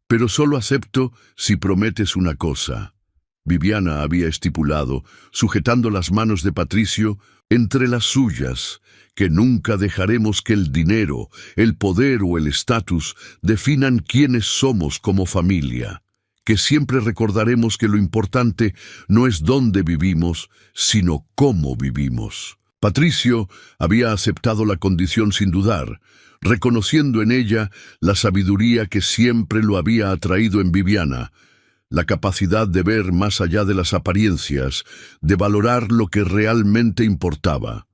Pero solo acepto si prometes una cosa. Viviana había estipulado, sujetando las manos de Patricio entre las suyas, que nunca dejaremos que el dinero, el poder o el estatus definan quiénes somos como familia, que siempre recordaremos que lo importante no es dónde vivimos, sino cómo vivimos. Patricio había aceptado la condición sin dudar, reconociendo en ella la sabiduría que siempre lo había atraído en Viviana, la capacidad de ver más allá de las apariencias, de valorar lo que realmente importaba.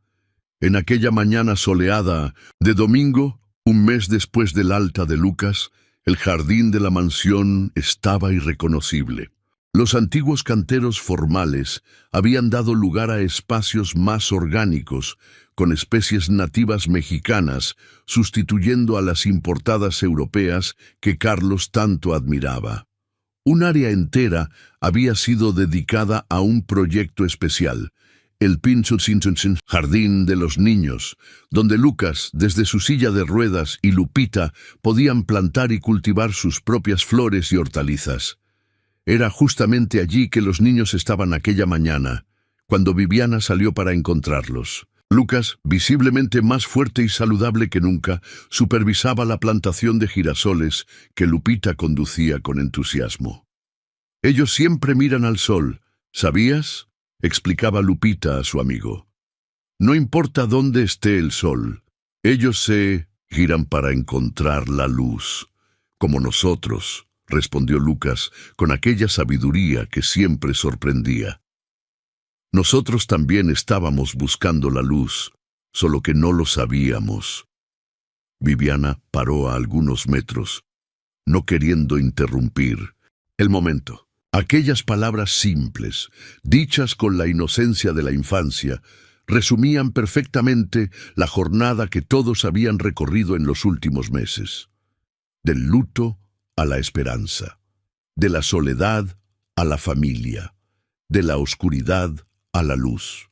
En aquella mañana soleada de domingo, un mes después del alta de Lucas, el jardín de la mansión estaba irreconocible. Los antiguos canteros formales habían dado lugar a espacios más orgánicos, con especies nativas mexicanas, sustituyendo a las importadas europeas que Carlos tanto admiraba. Un área entera había sido dedicada a un proyecto especial, el Pinchotzintontzin Jardín de los Niños, donde Lucas, desde su silla de ruedas, y Lupita podían plantar y cultivar sus propias flores y hortalizas. Era justamente allí que los niños estaban aquella mañana, cuando Viviana salió para encontrarlos. Lucas, visiblemente más fuerte y saludable que nunca, supervisaba la plantación de girasoles que Lupita conducía con entusiasmo. «Ellos siempre miran al sol, ¿sabías?», explicaba Lupita a su amigo. «No importa dónde esté el sol, ellos se giran para encontrar la luz, como nosotros», respondió Lucas con aquella sabiduría que siempre sorprendía. Nosotros también estábamos buscando la luz, solo que no lo sabíamos. Viviana paró a algunos metros, no queriendo interrumpir el momento. Aquellas palabras simples, dichas con la inocencia de la infancia, resumían perfectamente la jornada que todos habían recorrido en los últimos meses. Del luto a la esperanza, de la soledad a la familia, de la oscuridad a la luz.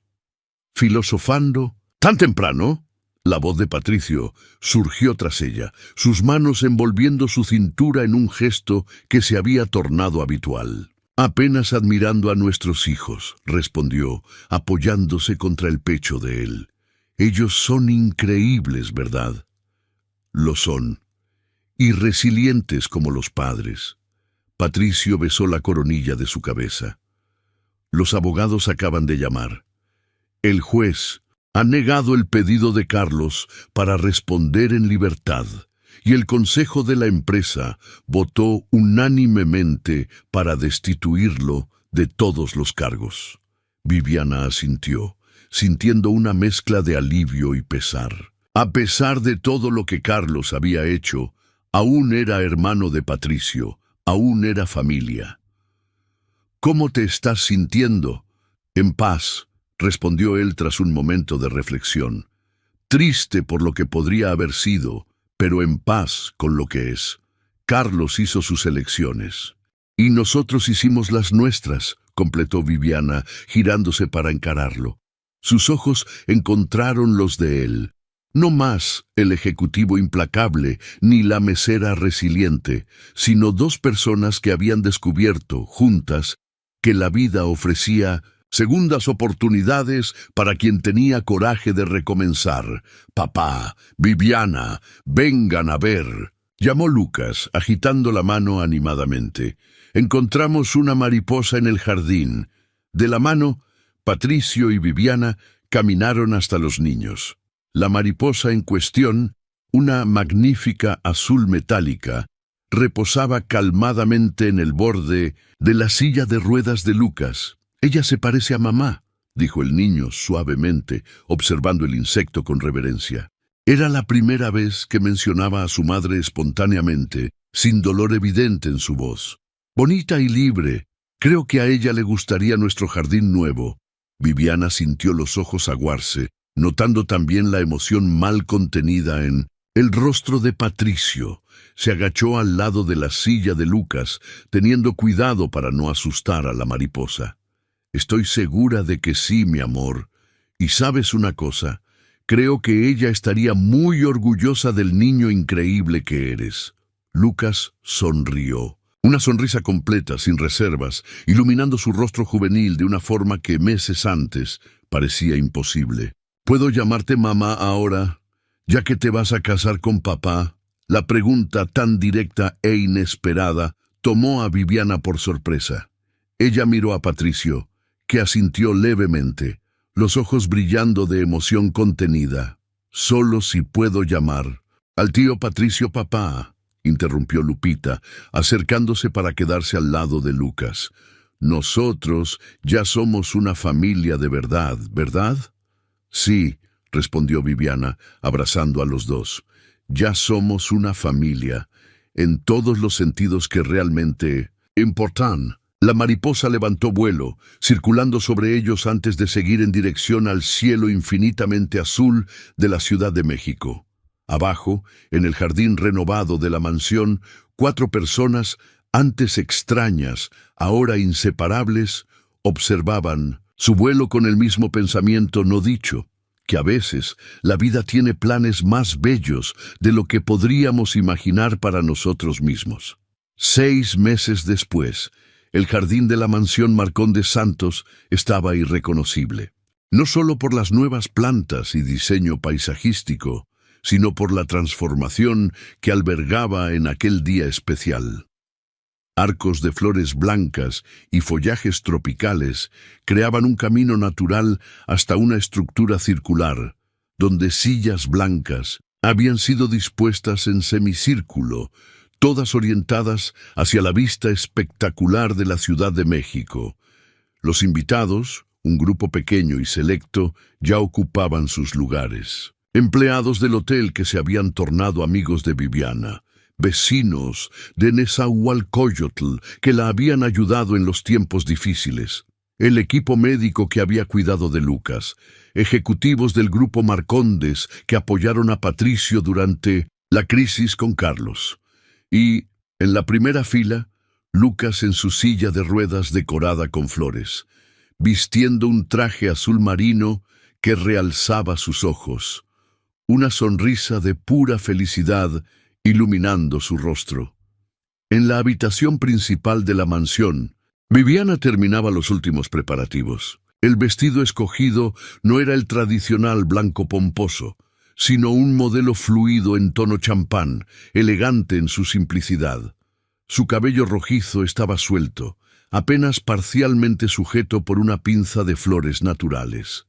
Filosofando, ¿tan temprano? La voz de Patricio surgió tras ella, sus manos envolviendo su cintura en un gesto que se había tornado habitual. Apenas admirando a nuestros hijos, respondió, apoyándose contra el pecho de él. Ellos son increíbles, ¿verdad? Lo son. Y resilientes como los padres. Patricio besó la coronilla de su cabeza. Los abogados acaban de llamar. El juez ha negado el pedido de Carlos para responder en libertad, y el consejo de la empresa votó unánimemente para destituirlo de todos los cargos. Viviana asintió, sintiendo una mezcla de alivio y pesar. A pesar de todo lo que Carlos había hecho, aún era hermano de Patricio, aún era familia. ¿Cómo te estás sintiendo? En paz, respondió él tras un momento de reflexión. Triste por lo que podría haber sido, pero en paz con lo que es. Carlos hizo sus elecciones. Y nosotros hicimos las nuestras, completó Viviana, girándose para encararlo. Sus ojos encontraron los de él. No más el ejecutivo implacable ni la mesera resiliente, sino dos personas que habían descubierto, juntas, que la vida ofrecía segundas oportunidades para quien tenía coraje de recomenzar. Papá, Viviana, vengan a ver. Llamó Lucas, agitando la mano animadamente. Encontramos una mariposa en el jardín. De la mano, Patricio y Viviana caminaron hasta los niños. La mariposa en cuestión, una magnífica azul metálica, reposaba calmadamente en el borde de la silla de ruedas de Lucas. «Ella se parece a mamá», dijo el niño suavemente, observando el insecto con reverencia. Era la primera vez que mencionaba a su madre espontáneamente, sin dolor evidente en su voz. «Bonita y libre. Creo que a ella le gustaría nuestro jardín nuevo». Viviana sintió los ojos aguarse, notando también la emoción mal contenida en el rostro de Patricio. Se agachó al lado de la silla de Lucas, teniendo cuidado para no asustar a la mariposa. «Estoy segura de que sí, mi amor. Y ¿sabes una cosa? Creo que ella estaría muy orgullosa del niño increíble que eres». Lucas sonrió. Una sonrisa completa, sin reservas, iluminando su rostro juvenil de una forma que meses antes parecía imposible. «¿Puedo llamarte mamá ahora, ya que te vas a casar con papá?» La pregunta tan directa e inesperada tomó a Viviana por sorpresa. Ella miró a Patricio, que asintió levemente, los ojos brillando de emoción contenida. «Solo si puedo llamar al tío Patricio papá», interrumpió Lupita, acercándose para quedarse al lado de Lucas. «Nosotros ya somos una familia de verdad, ¿verdad?» «Sí», respondió Viviana, abrazando a los dos. «Ya somos una familia, en todos los sentidos que realmente importan». La mariposa levantó vuelo, circulando sobre ellos antes de seguir en dirección al cielo infinitamente azul de la Ciudad de México. Abajo, en el jardín renovado de la mansión, 4 personas, antes extrañas, ahora inseparables, observaban su vuelo con el mismo pensamiento no dicho, que a veces la vida tiene planes más bellos de lo que podríamos imaginar para nosotros mismos. 6 meses después, el jardín de la mansión Marcón de Santos estaba irreconocible, no solo por las nuevas plantas y diseño paisajístico, sino por la transformación que albergaba en aquel día especial. Arcos de flores blancas y follajes tropicales creaban un camino natural hasta una estructura circular, donde sillas blancas habían sido dispuestas en semicírculo, todas orientadas hacia la vista espectacular de la Ciudad de México. Los invitados, un grupo pequeño y selecto ya ocupaban sus lugares. Empleados del hotel que se habían tornado amigos de Viviana, vecinos de Nezahualcóyotl que la habían ayudado en los tiempos difíciles, el equipo médico que había cuidado de Lucas, ejecutivos del grupo Marcondes que apoyaron a Patricio durante la crisis con Carlos. Y, en la primera fila, Lucas en su silla de ruedas decorada con flores, vistiendo un traje azul marino que realzaba sus ojos, una sonrisa de pura felicidad iluminando su rostro. En la habitación principal de la mansión, Viviana terminaba los últimos preparativos. El vestido escogido no era el tradicional blanco pomposo, sino un modelo fluido en tono champán, elegante en su simplicidad. Su cabello rojizo estaba suelto, apenas parcialmente sujeto por una pinza de flores naturales.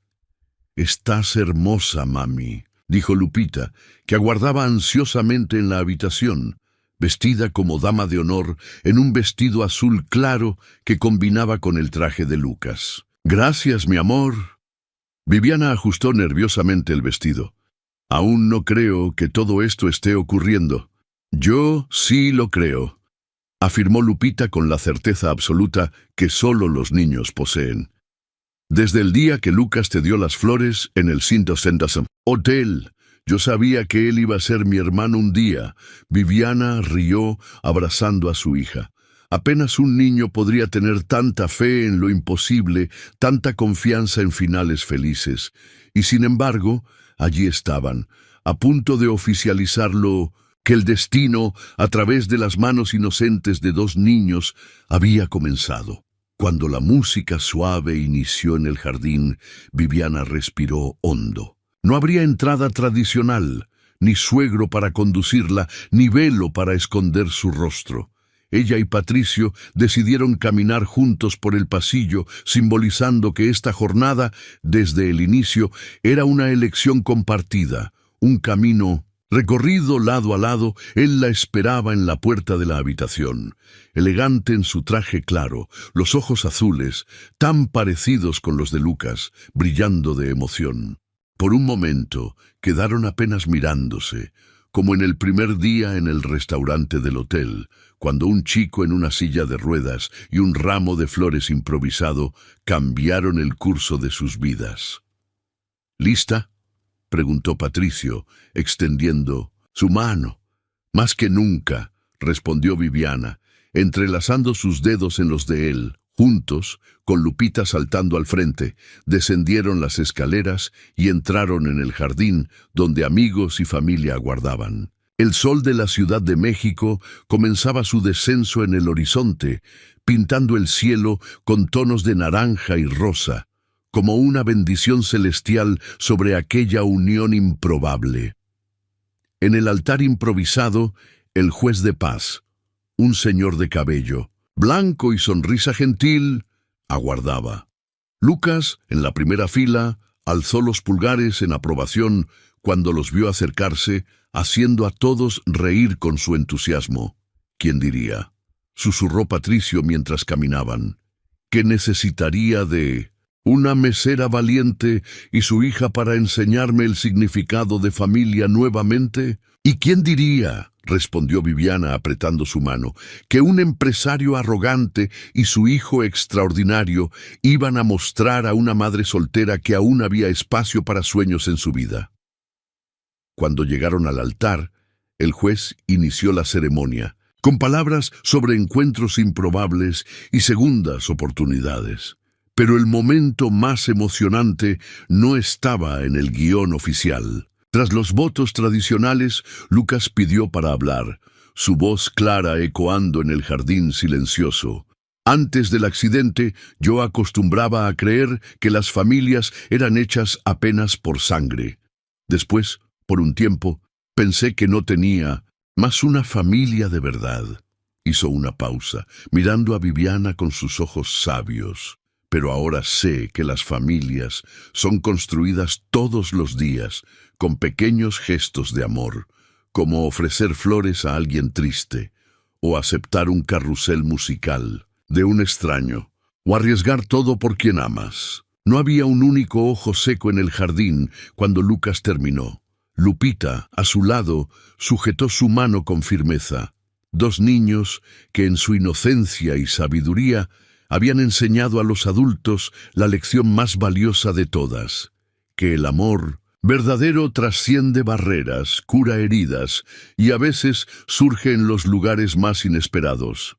«Estás hermosa, mami», dijo Lupita, que aguardaba ansiosamente en la habitación, vestida como dama de honor en un vestido azul claro que combinaba con el traje de Lucas. «Gracias, mi amor». Viviana ajustó nerviosamente el vestido. «Aún no creo que todo esto esté ocurriendo». «Yo sí lo creo», afirmó Lupita con la certeza absoluta que solo los niños poseen. «Desde el día que Lucas te dio las flores en el Cinto Sentasam Hotel, yo sabía que él iba a ser mi hermano un día». Viviana rió abrazando a su hija. Apenas un niño podría tener tanta fe en lo imposible, tanta confianza en finales felices. Y sin embargo, allí estaban, a punto de oficializar lo que el destino, a través de las manos inocentes de dos niños, había comenzado. Cuando la música suave inició en el jardín, Viviana respiró hondo. No habría entrada tradicional, ni suegro para conducirla, ni velo para esconder su rostro. Ella y Patricio decidieron caminar juntos por el pasillo, simbolizando que esta jornada, desde el inicio, era una elección compartida, un camino recorrido lado a lado. Él la esperaba en la puerta de la habitación, elegante en su traje claro, los ojos azules, tan parecidos con los de Lucas, brillando de emoción. Por un momento quedaron apenas mirándose, como en el primer día en el restaurante del hotel, cuando un chico en una silla de ruedas y un ramo de flores improvisado cambiaron el curso de sus vidas. «¿Lista?», preguntó Patricio, extendiendo su mano. «Más que nunca», respondió Viviana, entrelazando sus dedos en los de él. Juntos, con Lupita saltando al frente, descendieron las escaleras y entraron en el jardín, donde amigos y familia aguardaban. El sol de la Ciudad de México comenzaba su descenso en el horizonte, pintando el cielo con tonos de naranja y rosa, como una bendición celestial sobre aquella unión improbable. En el altar improvisado, el juez de paz, un señor de cabello blanco y sonrisa gentil, aguardaba. Lucas, en la primera fila, alzó los pulgares en aprobación cuando los vio acercarse, haciendo a todos reír con su entusiasmo. «¿Quién diría?», susurró Patricio mientras caminaban, «que necesitaría de una mesera valiente y su hija para enseñarme el significado de familia nuevamente? ¿Y quién diría?», respondió Viviana apretando su mano, «que un empresario arrogante y su hijo extraordinario iban a mostrar a una madre soltera que aún había espacio para sueños en su vida». Cuando llegaron al altar, el juez inició la ceremonia, con palabras sobre encuentros improbables y segundas oportunidades. Pero el momento más emocionante no estaba en el guión oficial. Tras los votos tradicionales, Lucas pidió para hablar, su voz clara ecoando en el jardín silencioso. «Antes del accidente, yo acostumbraba a creer que las familias eran hechas apenas por sangre. Después, por un tiempo, pensé que no tenía más una familia de verdad». Hizo una pausa, mirando a Viviana con sus ojos sabios. «Pero ahora sé que las familias son construidas todos los días, con pequeños gestos de amor, como ofrecer flores a alguien triste, o aceptar un carrusel musical de un extraño, o arriesgar todo por quien amas». No había un único ojo seco en el jardín cuando Lucas terminó. Lupita, a su lado, sujetó su mano con firmeza. Dos niños que en su inocencia y sabiduría habían enseñado a los adultos la lección más valiosa de todas, que el amor verdadero trasciende barreras, cura heridas y a veces surge en los lugares más inesperados.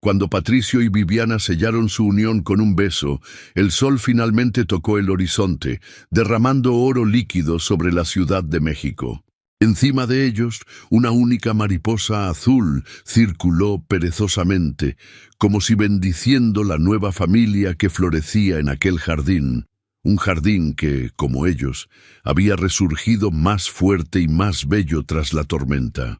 Cuando Patricio y Viviana sellaron su unión con un beso, el sol finalmente tocó el horizonte, derramando oro líquido sobre la Ciudad de México. Encima de ellos, una única mariposa azul circuló perezosamente, como si bendiciendo la nueva familia que florecía en aquel jardín. Un jardín que, como ellos, había resurgido más fuerte y más bello tras la tormenta.